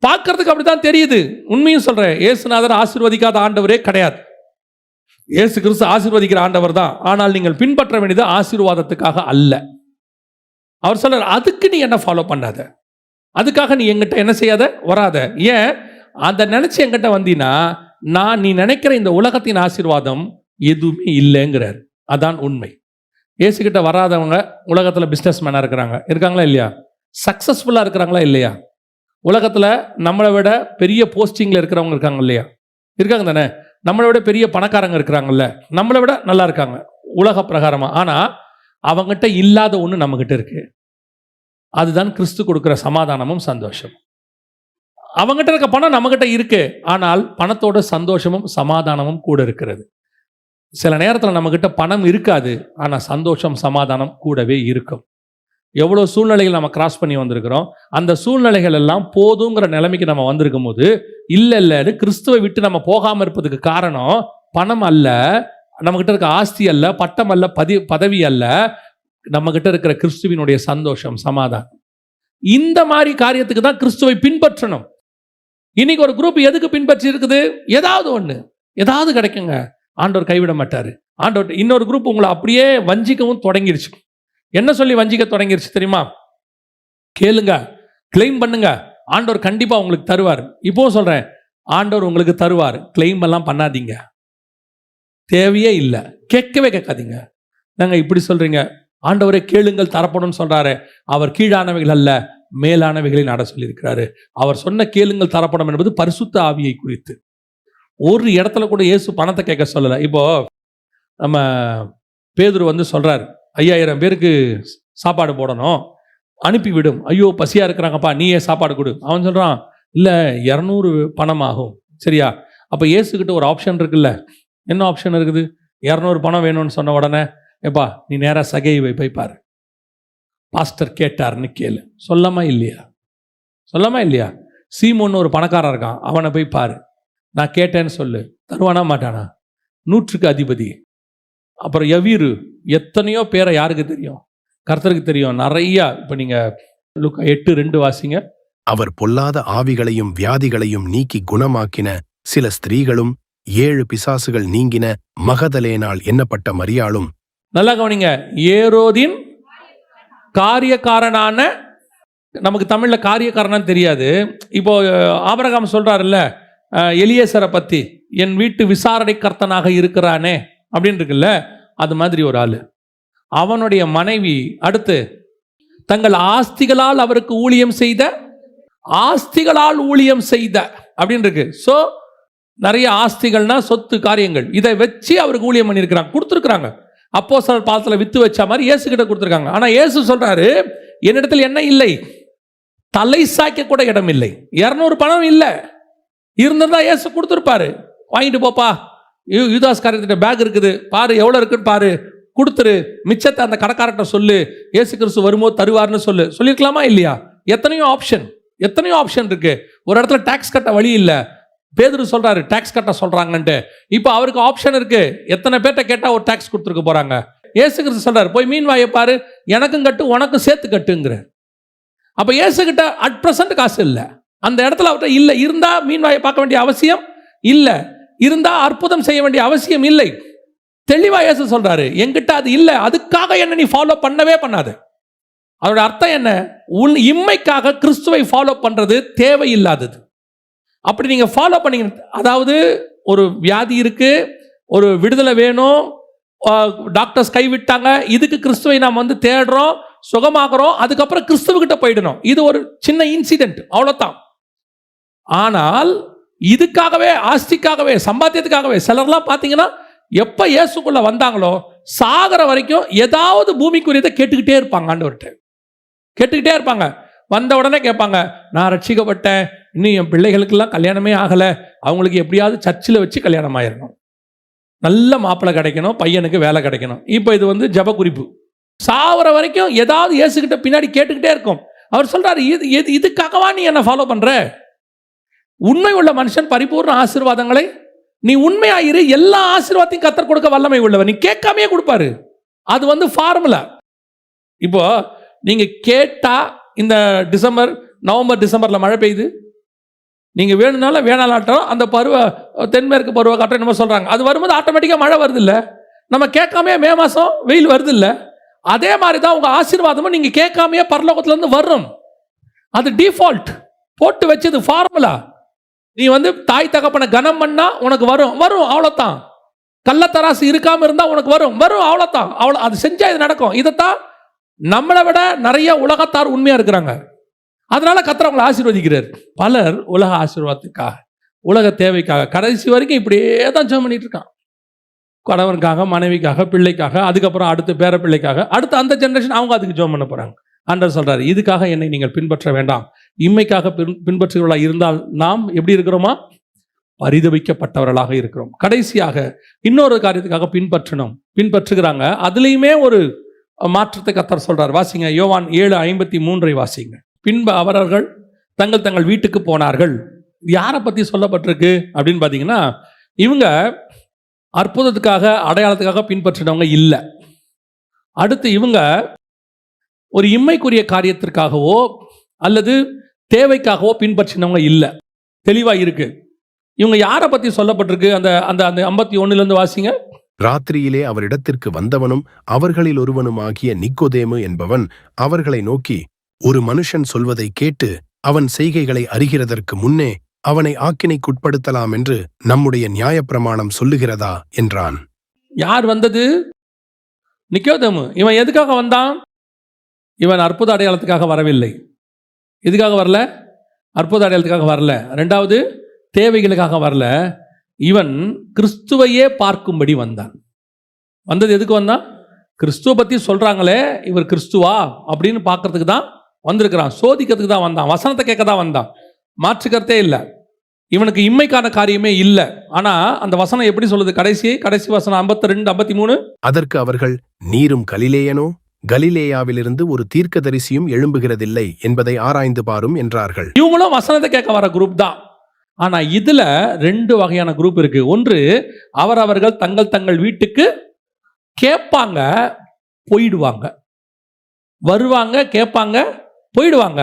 பார்க்கறதுக்கு அப்படித்தான் தெரியுது. உண்மையும் சொல்றேன், இயேசுநாதர் ஆசீர்வதிக்காத ஆண்டவரே கிடையாது. இயேசு கிறிஸ்து ஆசீர்வதிக்கிற ஆண்டவர் தான். ஆனால் நீங்கள் பின்பற்ற வேண்டியது ஆசீர்வாதத்துக்காக அல்ல. அவர் சொல்றார், அதுக்கு நீ என்ன ஃபாலோ பண்ணாத, அதுக்காக நீ எங்கிட்ட என்ன செய்யாத, வராத. ஏன் அதை நினைச்சு எங்கிட்ட வந்தீங்கன்னா, நீ நினைக்கிற இந்த உலகத்தின் ஆசீர்வாதம் எதுவுமே இல்லைங்கிறார். அதான் உண்மை. இயேசுகிட்ட வராதவங்க உலகத்தில் பிஸ்னஸ் மேனாக இருக்காங்களா இல்லையா? சக்ஸஸ்ஃபுல்லாக இருக்கிறாங்களா இல்லையா? உலகத்தில் நம்மளை விட பெரிய போஸ்டிங்கில் இருக்கிறவங்க இருக்காங்க இல்லையா? இருக்காங்க தானே? நம்மளை விட பெரிய பணக்காரங்க இருக்கிறாங்கல்ல, நம்மளை விட நல்லா இருக்காங்க உலக பிரகாரமாக. ஆனால் அவங்ககிட்ட இல்லாத ஒன்று நம்மகிட்ட இருக்கு. அதுதான் கிறிஸ்து கொடுக்குற சமாதானமும் சந்தோஷம். அவங்ககிட்ட இருக்க பணம் நம்மகிட்ட இருக்கு, ஆனால் பணத்தோட சந்தோஷமும் சமாதானமும் கூட இருக்கிறது. சில நேரத்தில் நம்மகிட்ட பணம் இருக்காது, ஆனால் சந்தோஷம் சமாதானம் கூடவே இருக்கும். எவ்வளோ சூழ்நிலைகள் நம்ம கிராஸ் பண்ணி வந்திருக்கிறோம். அந்த சூழ்நிலைகள் எல்லாம் போதுங்கிற நிலைமைக்கு நம்ம வந்திருக்கும் போது, இல்லை கிறிஸ்துவை விட்டு நம்ம போகாமல் இருப்பதுக்கு காரணம் பணம் அல்ல, நம்மகிட்ட இருக்க ஆஸ்தி அல்ல, பட்டம் அல்ல, பதவி அல்ல, நம்மகிட்ட இருக்கிற கிறிஸ்துவினுடைய சந்தோஷம் சமாதானம். இந்த மாதிரி காரியத்துக்கு தான் கிறிஸ்துவை பின்பற்றணும். இன்னைக்கு ஒரு குரூப் எதுக்கு பின்பற்றி இருக்குது? ஏதாவது ஒன்று, ஏதாவது கிடைக்குங்க, ஆண்டவர் கைவிட மாட்டார். ஆண்டவர் இன்னொரு குரூப் உங்களை அப்படியே வஞ்சிக்கவும் தொடங்கிருச்சு. என்ன சொல்லி வஞ்சிக்க தொடங்கிருச்சு தெரியுமா? கேளுங்க, கிளைம் பண்ணுங்க, ஆண்டவர் கண்டிப்பா உங்களுக்கு தருவார். இப்போ சொல்றேன், ஆண்டவர் உங்களுக்கு தருவார். கிளைம் எல்லாம் பண்ணாதீங்க, தேவையே இல்லை, கேட்கவே கேட்காதீங்க. நாங்க இப்படி சொல்றீங்க, ஆண்டவரே கேளுங்கள் தரப்படும் சொல்றாரு. அவர் கீழானவைகள் அல்ல மேலானவைகளை நாட சொல்லியிருக்கிறாரு. அவர் சொன்ன கேளுங்கள் தரப்படும் என்பது பரிசுத்த ஆவியை குறித்து. ஒரு இடத்துல கூட இயேசு பணத்தை கேட்க சொல்லலை. இப்போ நம்ம பேதுரு வந்து சொல்றாரு, 5000 பேருக்கு சாப்பாடு போடணும், அனுப்பிவிடும். ஐயோ பசியா இருக்கிறாங்கப்பா, நீயே சாப்பாடு கொடு. அவன் சொல்றான், இல்லை 200 பணம் ஆகும். சரியா? அப்போ இயேசுக்கிட்ட ஒரு ஆப்ஷன் இருக்குல்ல. என்ன ஆப்ஷன் இருக்குது? 200 பணம் வேணும்னு சொன்ன உடனே, ஏப்பா நீ நேராக சகைவை போய் பாரு, பாஸ்டர் கேட்டார்னு கேளு. சொல்லாமா இல்லையா? சீமோன்னு ஒரு பணக்காரன் இருக்கான், அவனை போய் பாரு, நான் கேட்டேன்னு சொல்லு. தருவானா மாட்டானா? 100க்கு அதிபதி. அப்புறம் யவீரு, எத்தனையோ பேரை யாருக்கு தெரியும்? கர்த்தருக்கு தெரியும். நிறைய. இப்போ நீங்கள் லூக்கா 8:2 வாசிங்க. அவர் பொல்லாத ஆவிகளையும் வியாதிகளையும் நீக்கி குணமாக்கின சில ஸ்திரீகளும் 7 பிசாசுகள் நீங்கின மகதலேனாள் என்னப்பட்ட மரியாளும். நல்லா கவனிங்க. ஏரோதின் காரியக்காரனான, நமக்கு தமிழ்ல காரியக்காரனான்னு தெரியாது. இப்போ ஆபிரகாம் சொல்றாருல்ல எலியேசரை பத்தி, என் வீட்டு விசாரணை கர்த்தனாக இருக்கிறானே அப்படின்னு இருக்குல்ல, அது மாதிரி ஒரு ஆளு. அவனுடைய மனைவி அடுத்து தங்கள் ஆஸ்திகளால் அவருக்கு ஊழியம் செய்த, ஆஸ்திகளால் ஊழியம் செய்த அப்படின்னு இருக்கு. ஸோ நிறைய ஆஸ்திகள்னா சொத்து காரியங்கள், இதை வச்சு அவருக்கு ஊழியம் பண்ணியிருக்கிறாங்க, கொடுத்துருக்குறாங்க. அப்போஸ்தலர் பாதத்தில் வித்து வச்ச மாதிரி இயேசு கிட்ட கொடுத்துருக்காங்க. ஆனால் இயேசு சொல்றாரு, என்னிடத்தில் என்ன இல்லை, தலை சாய்க்க கூட இடம் இல்லை. 200 பணம் இல்லை, இருந்திருந்தா இயேசு கொடுத்துருப்பாரு. வாங்கிட்டு போப்பா, யூதாஸ் காரியத்திட்ட பேக் இருக்குது பாரு, எவ்வளோ இருக்குன்னு பாரு, கொடுத்துரு, மிச்சத்தை அந்த கடைக்காரர்கிட்ட சொல்லு, இயேசு கிறிஸ்து வரும்போது தருவார்னு சொல்லியிருக்கலாமா இல்லையா? எத்தனையோ ஆப்ஷன் இருக்கு. ஒரு இடத்துல டாக்ஸ் கட்ட வழி இல்லை, பேதுரு சொல்றாரு டாக்ஸ் கட்ட சொல்றாங்கன்ட்டு. இப்போ அவருக்கு ஆப்ஷன் இருக்கு. எத்தனை பேர்ட்ட கேட்டா ஒரு டாக்ஸ் கொடுத்துருக்க போறாங்க? இயேசு கிறிஸ்து சொல்றாரு, போய் மீன் வாயை பாரு, எனக்கும் கட்டு உனக்கும் சேர்த்து கட்டுங்கிற. அப்ப இயேசு கிட்ட அட் பிரசன்ட் காசு இல்லை, அந்த இடத்துல அவர்கிட்ட இல்லை. இருந்தா மீன் வாயை பார்க்க வேண்டிய அவசியம் இல்லை, இருந்தா அற்புதம் செய்ய வேண்டிய அவசியம் இல்லை. தெளிவா இயேசு சொல்றாரு, என்கிட்ட அது இல்லை, அதுக்காக என்ன நீ ஃபாலோ பண்ணவே பண்ணாது. அதோட அர்த்தம் என்ன? உன் இம்மைக்காக கிறிஸ்துவை ஃபாலோ பண்றது தேவையில்லாதது. அப்படி நீங்க ஃபாலோ பண்ணீங்க, அதாவது ஒரு வியாதி இருக்கு, ஒரு விடுதலை வேணும், டாக்டர்ஸ் கைவிட்டாங்க, இதுக்கு கிறிஸ்துவை நாம் வந்து தேடுறோம், சுகமாக்குறோம், அதுக்கப்புறம் கிறிஸ்துவகிட்ட போயிடணும். இது ஒரு சின்ன இன்சிடென்ட், அவ்வளோதான். ஆனால் இதுக்காகவே, ஆஸ்திக்காகவே, சம்பாத்தியத்துக்காகவே சிலர்லாம் பார்த்தீங்கன்னா எப்போ இயேசுக்குள்ள வந்தாங்களோ சாகர வரைக்கும் ஏதாவது பூமிக்குரியதை கேட்டுக்கிட்டே இருப்பாங்க, ஆண்டவர்கிட்ட கேட்டுக்கிட்டே இருப்பாங்க. வந்த உடனே கேட்பாங்க, நான் ரட்சிக்கப்பட்டேன், இன்னும் என் பிள்ளைகளுக்கெல்லாம் கல்யாணமே ஆகலை, அவங்களுக்கு எப்படியாவது சர்ச்சில் வச்சு கல்யாணம் ஆயிடணும், நல்ல மாப்பிள்ளை கிடைக்கணும், பையனுக்கு வேலை கிடைக்கணும். இப்போ இது வந்து ஜப குறிப்பு. சாவர வரைக்கும் ஏதாவது இயேசுகிட்ட பின்னாடி கேட்டுக்கிட்டே இருக்கும். அவர் சொல்றாரு, இதுக்காகவா நீ என்ன ஃபாலோ பண்ற? உண்மை உள்ள மனுஷன் பரிபூர்ண ஆசீர்வாதங்களை, நீ உண்மையாயிரு, எல்லா ஆசீர்வாதத்தையும் கர்த்தர் கொடுக்க வல்லமை உள்ளவர், நீ கேட்காமையே கொடுப்பாரு. அது வந்து ஃபார்முலா. இப்போ நீங்க கேட்டா, இந்த நவம்பர் டிசம்பர்ல மழை பெய்யுது, நீங்க வேணும்னாலும் வேணாலாட்டம் அந்த தென்மேற்கு பருவ காற்று என்னமோ சொல்றாங்க, அது வரும்போது ஆட்டோமேட்டிக்காக மழை வருது இல்லை, நம்ம கேட்காமையே மே மாதம் வெயில் வருது இல்லை. அதே மாதிரி தான் உங்க ஆசீர்வாதமும் நீங்க கேட்காமையே பரலோகத்துல இருந்து வரும். அது டிஃபால்ட் போட்டு வச்சது, ஃபார்முலா. நீ வந்து தாய் தகப்பனை கனம் பண்ணா உனக்கு வரும், அவ்வளோதான். கள்ளத்தராசு இருக்காம இருந்தா உனக்கு வரும், அவ்வளோதான். அது செஞ்சா இது நடக்கும். இதைத்தான் நம்மளை விட நிறைய உலகத்தார் உண்மையா இருக்கிறாங்க. அதனால கர்த்தர் அவங்களை ஆசீர்வதிக்கிறார். பலர் உலக ஆசீர்வாதத்துக்காக, உலக தேவைக்காக கடைசி வரைக்கும் இப்படியே தான் ஜெபம் பண்ணிட்டு இருக்கான். கணவனுக்காக, மனைவிக்காக, பிள்ளைக்காக, அதுக்கப்புறம் அடுத்த பேர பிள்ளைக்காக, அடுத்த அந்த ஜெனரேஷன் அவங்க அதுக்கு ஜெபம் பண்ண போறாங்க. ஆண்டவர் சொல்றாரு, இதுக்காக என்னை நீங்கள் பின்பற்ற வேண்டாம், இம்மைக்காக பின்பற்றுகிறவர்களாக இருந்தால் நாம் எப்படி இருக்கிறோமா? பரிதபிக்கப்பட்டவர்களாக இருக்கிறோம். கடைசியாக இன்னொரு காரியத்துக்காக பின்பற்றுகிறாங்க. அதுலேயுமே ஒரு மாற்றத்தை கர்த்தர் சொல்றார். வாசிங்க, யோவான் 7:53 வாசிங்க. பின்பு அவர்கள் தங்கள் வீட்டுக்கு போனார்கள். யாரை பற்றி சொல்லப்பட்டிருக்கு அப்படின்னு பார்த்தீங்கன்னா, இவங்க அற்புதத்துக்காக, அடையாளத்துக்காக பின்பற்றினவங்க இல்லை. அடுத்து இவங்க ஒரு இம்மைக்குரிய காரியத்திற்காகவோ அல்லது தேவைக்காகவோ பின்பற்றினவங்க இல்லை. தெளிவாக இருக்கு. இவங்க யாரை பற்றி சொல்லப்பட்டிருக்கு? அந்த அந்த அந்த 51 வாசிங்க. ராத்திரியிலே அவரிடத்திற்கு வந்தவனும் அவர்களில் ஒருவனுமாகிய நிக்கோதேமு என்பவன் அவர்களை நோக்கி, ஒரு மனுஷன் சொல்வதை கேட்டு அவன் செய்கைகளை அறிகிறதற்கு முன்னே அவனை ஆக்கினைக்குட்படுத்தலாம் என்று நம்முடைய நியாயப்பிரமாணம் சொல்லுகிறதா என்றான். யார் வந்தது? நிக்கோதேமு. இவன் எதுக்காக வந்தான்? இவன் அற்புத அடையாளத்துக்காக வரவில்லை. எதுக்காக வரல? அற்புத அடையாளத்துக்காக வரல. ரெண்டாவது, தேவைகளுக்காக வரல. இவன் கிறிஸ்துவையே பார்க்கும்படி வந்தான். வந்தது எதுக்கு வந்தான்? கிறிஸ்துவ பற்றி சொல்றாங்களே, இவர் கிறிஸ்துவா அப்படின்னு பார்க்கறதுக்கு தான் வந்திருக்கிறான். சோதிக்கிறதுக்கு தான் வந்தான், வசனத்தை கேட்க தான் வந்தான். மாற்றுக்கருத்தே இல்லை. இவனுக்கு இம்மைக்கான காரியமே இல்லை. ஆனா அந்த வசனம் எப்படி சொல்லுது? கடைசி வசனம் 52-53. அதற்கு அவர்கள், நீரும் கலிலேயனோ? கலிலேயாவிலிருந்து ஒரு தீர்க்கதரிசியும் எழும்புகிறதில்லை என்பதை ஆராய்ந்து பாரும் என்றார்கள். இவங்களும் வசனத்தை கேட்க வர குரூப் தான். ஆனா இதுல 2 வகையான குரூப் இருக்கு. ஒன்று, அவரவர்கள் தங்கள் தங்கள் வீட்டுக்கு கேட்பாங்க, போயிடுவாங்க. வருவாங்க, கேட்பாங்க, போயிடுவாங்க.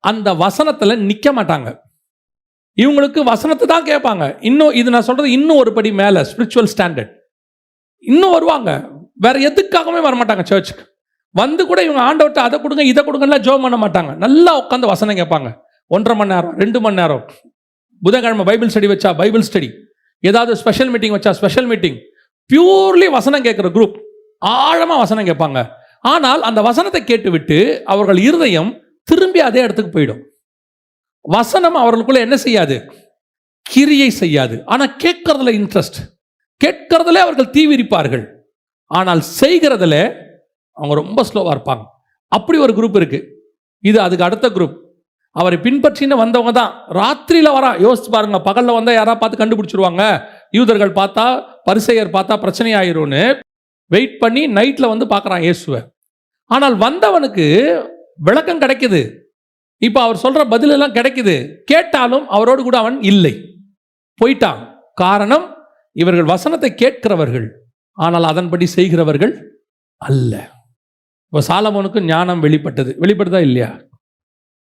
அந்த வசனத்துல நிக்க மாட்டாங்க. இவங்களுக்கு வசனத்தை தான் கேட்பாங்க. இன்னும் இது நான் சொல்றது இன்னும் ஒரு படி மேல, ஸ்பிரிச்சுவல் ஸ்டாண்டர்ட். இன்னும் வருவாங்க, வேற எதுக்காகவே வரமாட்டாங்க சர்ச்சுக்கு. வந்து கூட இவங்க ஆண்டவர்கிட்ட அதை கொடுங்க இதை கொடுங்கலாம் ஜெபம் பண்ண மாட்டாங்க. நல்லா உட்காந்து வசனம் கேட்பாங்க. 1.5 மணி நேரம், 2 மணி நேரம். புதன்கிழமை பைபிள் ஸ்டடி வச்சா பைபிள் ஸ்டடி, ஏதாவது ஸ்பெஷல் மீட்டிங் வச்சா ஸ்பெஷல் மீட்டிங். பியூர்லி வசனம் கேட்குற குரூப், ஆழமா வசனம் கேட்பாங்க. ஆனால் அந்த வசனத்தை கேட்டுவிட்டு அவர்கள் இருதயம் திரும்பி அதே இடத்துக்கு போயிடும். வசனம் அவர்களுக்குள்ள என்ன செய்யாது? கிரியை செய்யாது. ஆனா கேட்கறதுல இன்ட்ரெஸ்ட், கேட்கறதுல அவர்கள் தீவிரிப்பார்கள். ஆனால் செய்கிறதுல அவங்க ரொம்ப ஸ்லோவா இருப்பாங்க. அப்படி ஒரு குரூப் இருக்கு. இது அதுக்கு அடுத்த குரூப். அவரை பின்பற்றின்னு வந்தவங்க தான். ராத்திரியில வரா, யோசிச்சு பாருங்க. பகல்ல வந்தா யாரா பார்த்து கண்டுபிடிச்சிருவாங்க. யூதர்கள் பார்த்தா, பரிசேயர் பார்த்தா பிரச்சனை ஆயிரும்னு வெயிட் பண்ணி நைட்ல வந்து பார்க்கறான் இயேசுவை. ஆனால் வந்தவனுக்கு விளக்கம் கிடைக்குது. இப்ப அவர் சொல்ற பதில் எல்லாம் கிடைக்குது. கேட்டாலும் அவரோடு கூட அவன் இல்லை, போயிட்டான். காரணம், இவர்கள் வசனத்தை கேட்கிறவர்கள், ஆனால் அதன்படி செய்கிறவர்கள் அல்ல. இப்போ சாலமோனுக்கு ஞானம் வெளிப்பட்டது. வெளிப்படுதா இல்லையா?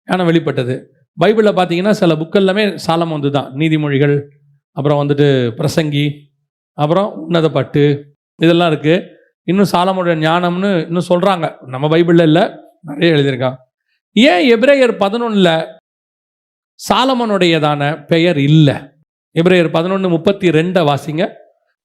ஞானம் வெளிப்பட்டது. பைபிளில் பார்த்தீங்கன்னா சில புக்கெல்லாமே சாலமோன் தான். நீதிமொழிகள், அப்புறம் வந்துட்டு பிரசங்கி, அப்புறம் உன்னத பாட்டு, இதெல்லாம் இருக்கு. இன்னும் சாலமோனுடைய ஞானம்னு இன்னும் சொல்றாங்க. நம்ம பைபிளில் இல்லை, நிறைய எழுதியிருக்கான். ஏன் எபிரேயர் 11 சாலமோனுடையதான பெயர் இல்லை? எபிரேயர் 11:32 வாசிங்க.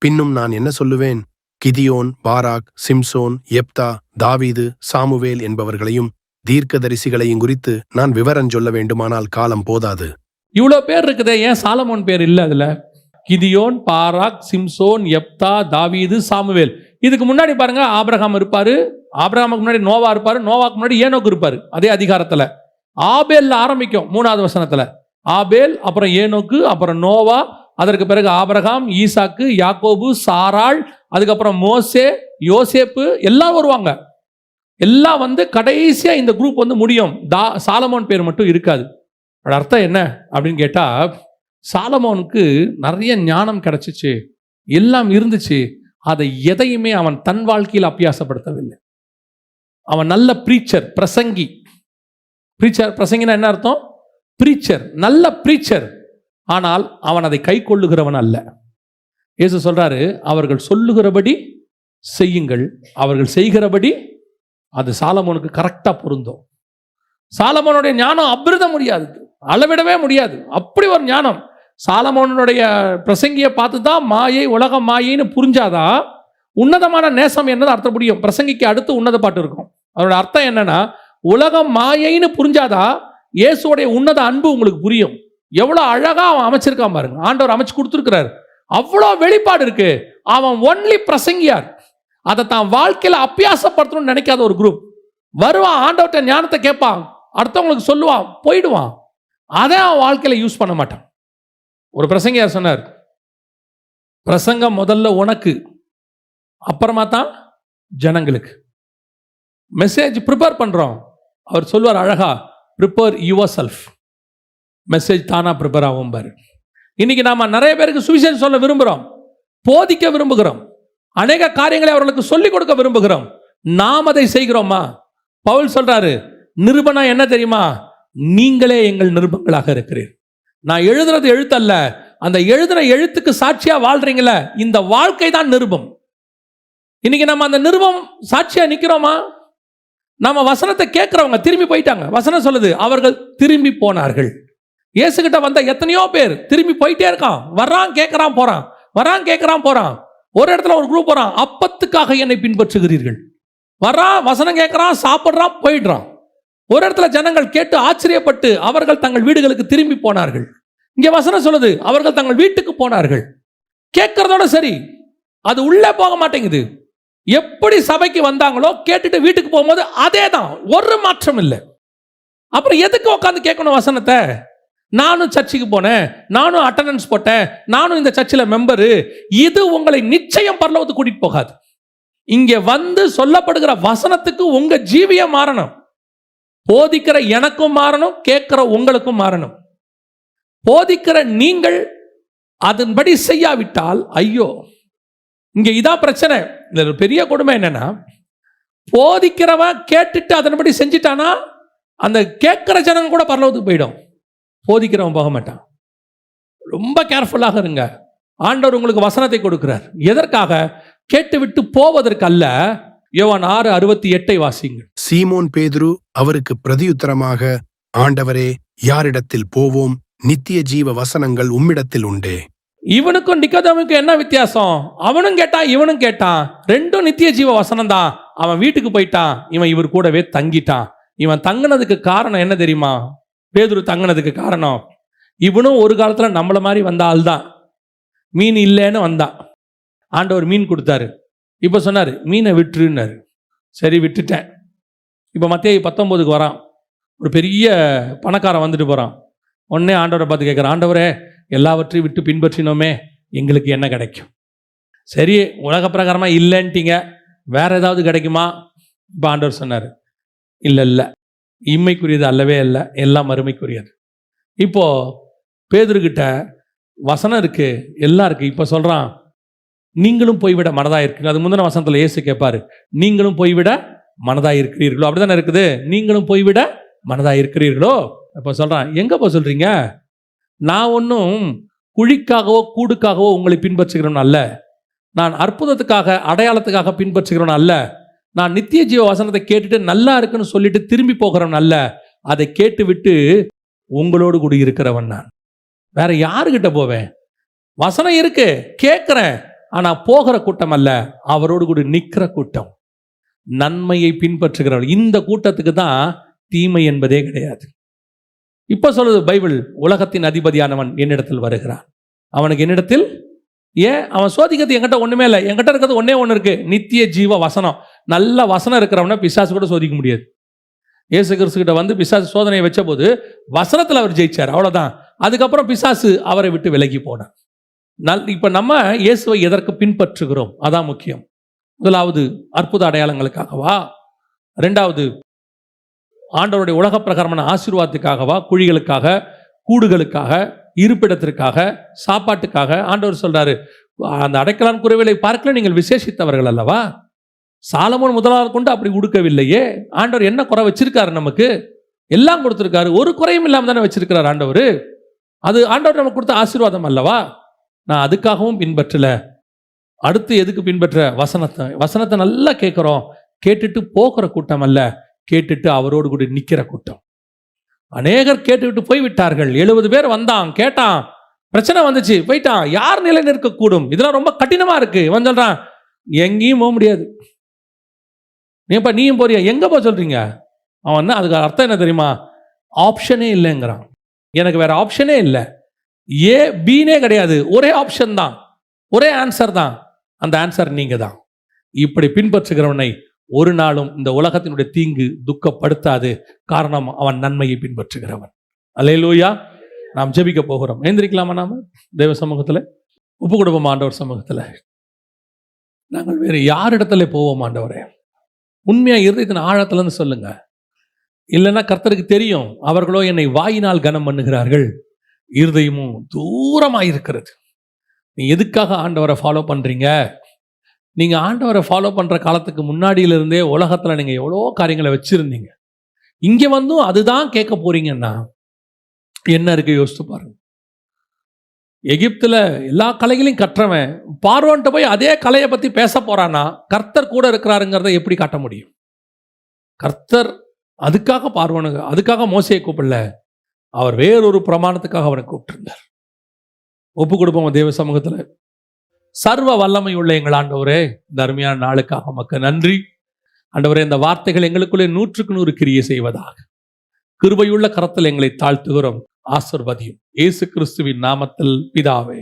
பின்னும் நான் என்ன சொல்லுவேன்? கிதியோன், பாராக், சிம்சோன், எப்தா, தாவீது, சாமுவேல் என்பவர்களையும் தீர்க்கதரிசிகளையும் குறித்து நான் விவரம் சொல்ல வேண்டுமானால் காலம் போதாது. இவ்வளோ பேர் இருக்குதே, ஏன் சாலமோன் பேர் இல்லை அதுல? கிதியோன், பாராக், சிம்சோன், எப்தா, தாவீது, சாமுவேல். இதுக்கு முன்னாடி பாருங்க, ஆபிரகாம் இருப்பாரு. ஆபிரகாமுக்கு முன்னாடி நோவா இருப்பாரு. நோவாக்கு முன்னாடி ஏனோக்கு இருப்பாரு. அதே அதிகாரத்துல ஆபேல்ல ஆரம்பிக்கும் 3வது வசனத்துல. ஆபேல், அப்புறம் ஏனோக்கு, அப்புறம் நோவா, அதற்கு பிறகு ஆபிரகாம், ஈசாக்கு, யாக்கோபு, சாராள், அதுக்கப்புறம் மோசே, யோசேப்பு, எல்லாம் வருவாங்க. எல்லாம் வந்து கடைசியா இந்த குரூப் வந்து முடியும். சாலமோன் பேர் மட்டும் இருக்காது. அர்த்தம் என்ன அப்படின்னு கேட்டா, சாலமோனுக்கு நிறைய ஞானம் கிடைச்சிச்சு, எல்லாம் இருந்துச்சு. அதை எதையுமே அவன் தன் வாழ்க்கையில் அபியாசப்படுத்தவில்லை. அவன் நல்ல பிரீச்சர், பிரசங்கி. பிரீச்சர், பிரசங்கினா என்ன அர்த்தம்? பிரீச்சர், நல்ல பிரீச்சர். ஆனால் அவன் அதை கை கொள்ளுகிறவன் அல்ல. இயேசு சொல்றாரு, அவர்கள் சொல்லுகிறபடி செய்யுங்கள், அவர்கள் செய்கிறபடி. அது சாலமோனுக்கு கரெக்டா பொருந்தும். சாலமோனுடைய ஞானம் அபிருத முடியாது, அளவிடவே முடியாது. அப்படி ஒரு ஞானம். சாலமோனுடைய பிரசங்கியை பார்த்து தான் மாயை, உலக மாயைன்னு புரிஞ்சாதான் உன்னதமான நேசம் என்னது அர்த்தம் முடியும். பிரசங்கிக்கு அடுத்து உன்னத பாட்டு இருக்கும். அதோட அர்த்தம் என்னன்னா, உலகம் மாயைன்னு புரிஞ்சாதான் இயேசுடைய உன்னத அன்பு உங்களுக்கு புரியும். எவ்வளவு அழகா அவன் அமைச்சிருக்கான் பாருங்க. ஆண்டவர் அமைச்சு கொடுத்துருக்கிறார். அவ்வளோ வெளிப்பாடு இருக்கு. அவன் ஒன்லி பிரசங்கியார். அதை தான் வாழ்க்கையில அபியாசப்படுத்தணும்னு நினைக்காத ஒரு குரூப். வருவான், ஆண்டவர்கிட்ட ஞானத்தை கேட்பான், அடுத்தவங்களுக்கு சொல்லுவான், போயிடுவான். அதை அவன் வாழ்க்கையில யூஸ் பண்ண மாட்டான். ஒரு பிரசங்கியார் சொன்னார், பிரசங்கம் முதல்ல உனக்கு, அப்புறமா தான் ஜனங்களுக்கு. மெசேஜ் ப்ரிப்பேர் பண்றோம். அவர் சொல்லுவார் அழகா, ப்ரிப்பேர் யுவர் செல்ஃப். மெசேஜ் தானா ப்ரிப்பேர் ஆகும் பாரு. இன்னைக்கு நாம நிறைய பேருக்கு சுவிசேஷம் சொல்ல விரும்புகிறோம், போதிக்க விரும்புகிறோம், அநேக காரியங்களை அவர்களுக்கு சொல்லிக் கொடுக்க விரும்புகிறோம். நாம் அதை செய்கிறோமா? பவுல் சொல்றாரு, நிருபணம் என்ன தெரியுமா? நீங்களே எங்கள் நிருபங்களாக இருக்கிறீர். நான் எழுதுறது எழுத்தல்ல, அந்த எழுதுற எழுத்துக்கு சாட்சியா வாழ்றீங்கள, இந்த வாழ்க்கை தான் நிருபம். இன்னைக்கு நம்ம அந்த நிருபம் சாட்சியா நிக்கிறோமா? நம்ம வசனத்தை கேட்கிறவங்க திரும்பி போயிட்டாங்க. வசனம் சொல்லுது, அவர்கள் திரும்பி போனார்கள். இயேசுகிட்ட வந்த எத்தனையோ பேர் திரும்பி போயிட்டே இருக்கான். வர்றான், கேட்கறான், போறான், வர்றான், கேட்கறான், போறான். ஒரு இடத்துல ஒரு குரூப் போறான், அப்பத்துக்காக என்னை பின்பற்றுகிறீர்கள். வர்றான், வசனம் கேட்கறான், சாப்பிட்றான், போயிடுறான். ஒரு இடத்துல ஜனங்கள் கேட்டு ஆச்சரியப்பட்டு அவர்கள் தங்கள் வீடுகளுக்கு திரும்பி போனார்கள். இங்க வசனம் சொல்லுது, அவர்கள் தங்கள் வீட்டுக்கு போனார்கள். கேட்கறதோட சரி, அது உள்ளே போக மாட்டேங்குது. எப்படி சபைக்கு வந்தாங்களோ கேட்டுட்டு வீட்டுக்கு போகும்போது அதே தான், ஒரு மாற்றம் இல்லை. அப்புறம் எதுக்கு உட்காந்து கேட்கணும் வசனத்தை? நானும் சர்ச்சுக்கு போனேன், நானும் அட்டண்டன்ஸ் போட்டேன், நானும் இந்த சர்ச்சில் மெம்பரு. இது உங்களை நிச்சயம் பரலோகத்துக்கு கூட்டிட்டு போகாது. இங்க வந்து சொல்லப்படுகிற வசனத்துக்கு உங்க ஜீவியம் மாறணும். போதிக்கிற எனக்கும் மாறணும், கேட்கிற உங்களுக்கும் மாறணும். போதிக்கிற நீங்கள் அதன்படி செய்யாவிட்டால் ஐயோ. இங்க இதான் பிரச்சனை. இதுல ஒரு பெரிய கொடுமை என்னன்னா, போதிக்கிறவன் கேட்டுட்டு அதன்படி செஞ்சிட்டானா அந்த கேட்கிற ஜனங்க கூட பரலோகத்துக்கு போயிடும், போதிக்கிறவன் போக மாட்டான். ரொம்ப கேர்ஃபுல்லாக இருங்க. ஆண்டவர் உங்களுக்கு வசனத்தை கொடுக்கிறார். எதற்காக? கேட்டுவிட்டு போவதற்கு அல்ல. யோவான் 6:68 வாசிங்க. சீமோன் பேதுரு அவருக்கு பிரதியுத்தரமாக, ஆண்டவரே, யாரிடத்தில் போவோம்? நித்திய ஜீவ வசனங்கள் உம்மிடத்தில் உண்டே. இவனுக்கும் நிக்கோதேமுக்கும் என்ன வித்தியாசம்? அவனும் கேட்டான், இவனும் கேட்டான். ரெண்டும் நித்திய ஜீவ வசனம் தான். அவன் வீட்டுக்கு போயிட்டான், இவன் இவர் கூடவே தங்கிட்டான். இவன் தங்கினதுக்கு காரணம் என்ன தெரியுமா? பேதுரு தங்கினதுக்கு காரணம், இவனும் ஒரு காலத்துல நம்மள மாதிரி வந்த ஆள் தான். மீன் இல்லைன்னு வந்தான், ஆண்டவர் மீன் கொடுத்தாரு. இப்ப சொன்னாரு மீனை விட்டுருன்னாரு. சரி விட்டுட்டேன். இப்ப மத்தேயு 19 வரான். ஒரு பெரிய பணக்காரன் வந்துட்டு போறான். உடனே ஆண்டவரை பார்த்து கேட்குறான், ஆண்டவரே, எல்லாவற்றையும் விட்டு பின்பற்றினோமே, எங்களுக்கு என்ன கிடைக்கும்? சரி, உலக பிரகாரமா இல்லைன்ட்டீங்க, வேற ஏதாவது கிடைக்குமா? இப்போ ஆண்டவர் சொன்னார், இல்லை இல்லை, இம்மைக்குரியது அல்லவே இல்லை, எல்லாம் மறுமைக்குரியது. இப்போ பேதுருக்கிட்ட வசனம் இருக்கு, எல்லாம் இருக்கு. இப்போ சொல்றான், நீங்களும் போய்விட மனதா இருக்கு. அது முந்தின வசனத்தில் இயேசு கேட்பாரு, நீங்களும் போய்விட மனதா இருக்கிறீர்களோ? அப்படிதானே இருக்குது, நீங்களும் போய்விட மனதா இருக்கிறீர்களோ? இப்போ சொல்றான், எங்க போய் சொல்றீங்க? நான் ஒன்றும் குழிக்காகவோ கூடுக்காகவோ உங்களை பின்பற்றுகிறவன் அல்ல. நான் அற்புதத்துக்காக அடையாளத்துக்காக பின்பற்றுகிறவன் அல்ல. நான் நித்திய ஜீவ வசனத்தை கேட்டுட்டு நல்லா இருக்குன்னு சொல்லிட்டு திரும்பி போகிறவன் அல்ல. அதை கேட்டு விட்டு உங்களோடு கூட இருக்கிறவன் நான். வேற யாருக்கிட்ட போவேன்? வசனம் இருக்கு, கேட்கிறேன், ஆனா போகிற கூட்டம் அல்ல, அவரோடு கூட நிற்கிற கூட்டம், நன்மையை பின்பற்றுகிறவர். இந்த கூட்டத்துக்கு தான் தீமை என்பதே கிடையாது. இப்ப சொல்லுது பைபிள், உலகத்தின் அதிபதியானவன் என்னிடத்தில் வருகிறான். அவனுக்கு என்னிடத்தில் ஏன்? அவன் சோதிக்கிறது என்கிட்ட ஒண்ணுமே இல்லை. என்கிட்ட இருக்கிறது ஒன்னே ஒன்று இருக்கு, நித்திய ஜீவ வசனம். நல்ல வசனம் இருக்கிறவன பிசாசு கூட சோதிக்க முடியாது. இயேசு கிறிஸ்து கிட்ட வந்து பிசாசு சோதனையை வச்ச போது வசனத்தில் அவர் ஜெயிச்சார், அவ்வளவுதான். அதுக்கப்புறம் பிசாசு அவரை விட்டு விலகி போனார். இப்ப நம்ம இயேசுவை எதற்கு பின்பற்றுகிறோம்? அதான் முக்கியம். முதலாவது அற்புத அடையாளங்களுக்காகவா? இரண்டாவது ஆண்டவருடைய உலக பிரகாரமான ஆசீர்வாதத்துக்காகவா? குழிகளுக்காக, கூடுகளுக்காக, இருப்பிடத்திற்காக, சாப்பாட்டுக்காக? ஆண்டவர் சொல்றாரு, அந்த அடைக்கலான் குறைவுகளை பார்க்கல நீங்கள் விசேஷித்தவர்கள் அல்லவா? சாலமோன் முதலாளர் கொண்டு அப்படி உடுக்கவில்லையே. ஆண்டவர் என்ன குறை வச்சிருக்காரு? நமக்கு எல்லாம் கொடுத்திருக்காரு, ஒரு குறையும் இல்லாம தானே வச்சிருக்கிறார் ஆண்டவர். அது ஆண்டவர் நமக்கு கொடுத்த ஆசீர்வாதம் அல்லவா? நான் அதுக்காகவும் பின்பற்றல. அடுத்து எதுக்கு பின்பற்ற? வசனத்தை நல்லா கேட்கிறோம், கேட்டுட்டு போகிற கூட்டம் அல்ல, கேட்டுட்டு அவரோடு கூட நிற்கிற கூட்டம். அநேகர் கேட்டுவிட்டு போய்விட்டார்கள். 70 பேர் வந்தான், கேட்டான், பிரச்சனை வந்துச்சு, போயிட்டான். யார் நிலை நிற்கக்கூடும்? இதெல்லாம் ரொம்ப கடினமா இருக்கு. இவன் சொல்றான், எங்கேயும் போக முடியாது. நீப்பா நீயும் போறியா? எங்க போக சொல்றீங்க? அவன் அதுக்கு அர்த்தம் என்ன தெரியுமா? ஆப்ஷனே இல்லைங்கிறான். எனக்கு வேற ஆப்ஷனே இல்லை, ஏ பீனே கிடையாது, ஒரே ஆப்ஷன் தான், ஒரே ஆன்சர் தான். அந்த ஆன்சர் நீங்க தான். இப்படி பின்பற்றுகிறவனை ஒரு நாளும் இந்த உலகத்தினுடைய தீங்கு துக்கப்படுத்தாது. காரணம், அவன் நன்மையை பின்பற்றுகிறவன். அல்லேலூயா. நாம் ஜெபிக்க போகிறோம். எழுந்திரிக்கலாமா? நாம தேவ சமூகத்தில் ஒப்பு கொடுப்போம். ஆண்டவர் சமூகத்தில் நாங்கள் வேறு யாரிடத்துல போவோம்? ஆண்டவரே, உண்மையா இருதயத்தின் ஆழத்துலன்னு சொல்லுங்க. இல்லைன்னா கர்த்தருக்கு தெரியும், அவர்களோ என்னை வாயினால் கனம் பண்ணுகிறார்கள், இருதயமும் தூரமாயிருக்கிறது. நீ எதுக்காக ஆண்டவரை ஃபாலோ பண்றீங்க? நீங்க ஆண்டவரை ஃபாலோ பண்ற காலத்துக்கு முன்னாடியிலிருந்தே உலகத்துல நீங்க எவ்வளோ காரியங்களை வச்சிருந்தீங்க. இங்க வந்தும் அதுதான் கேட்க போறீங்கன்னா என்ன இருக்கு யோசித்து பாருங்க. எகிப்துல எல்லா கலைகளையும் கற்றவன் பார்வோன்ட்ட போய் அதே கலையை பத்தி பேச போறானா, கர்த்தர் கூட இருக்கிறாருங்கிறத எப்படி காட்ட முடியும்? கர்த்தர் அதுக்காக பார்வோனுங்க, அதுக்காக மோசையை கூப்பிடல, அவர் வேறொரு பிரமாணத்துக்காக அவனை கூப்பிட்டிருந்தார். ஒப்பு கொடுப்போம் தேவ சமூகத்தில். சர்வ வல்லமை உள்ள எங்கள் ஆண்டவரே, இந்த அருமையான நாளுக்காக உமக்கு நன்றி. ஆண்டவரே, இந்த வார்த்தைகள் எங்களுக்குள்ளே 100க்கு 100 கிரியை செய்வதாக கிருபையுள்ள கரத்தில் எங்களை தாழ்த்துகிறோம். ஆசீர்வதியும். இயேசு கிறிஸ்துவின் நாமத்தில் பிதாவே.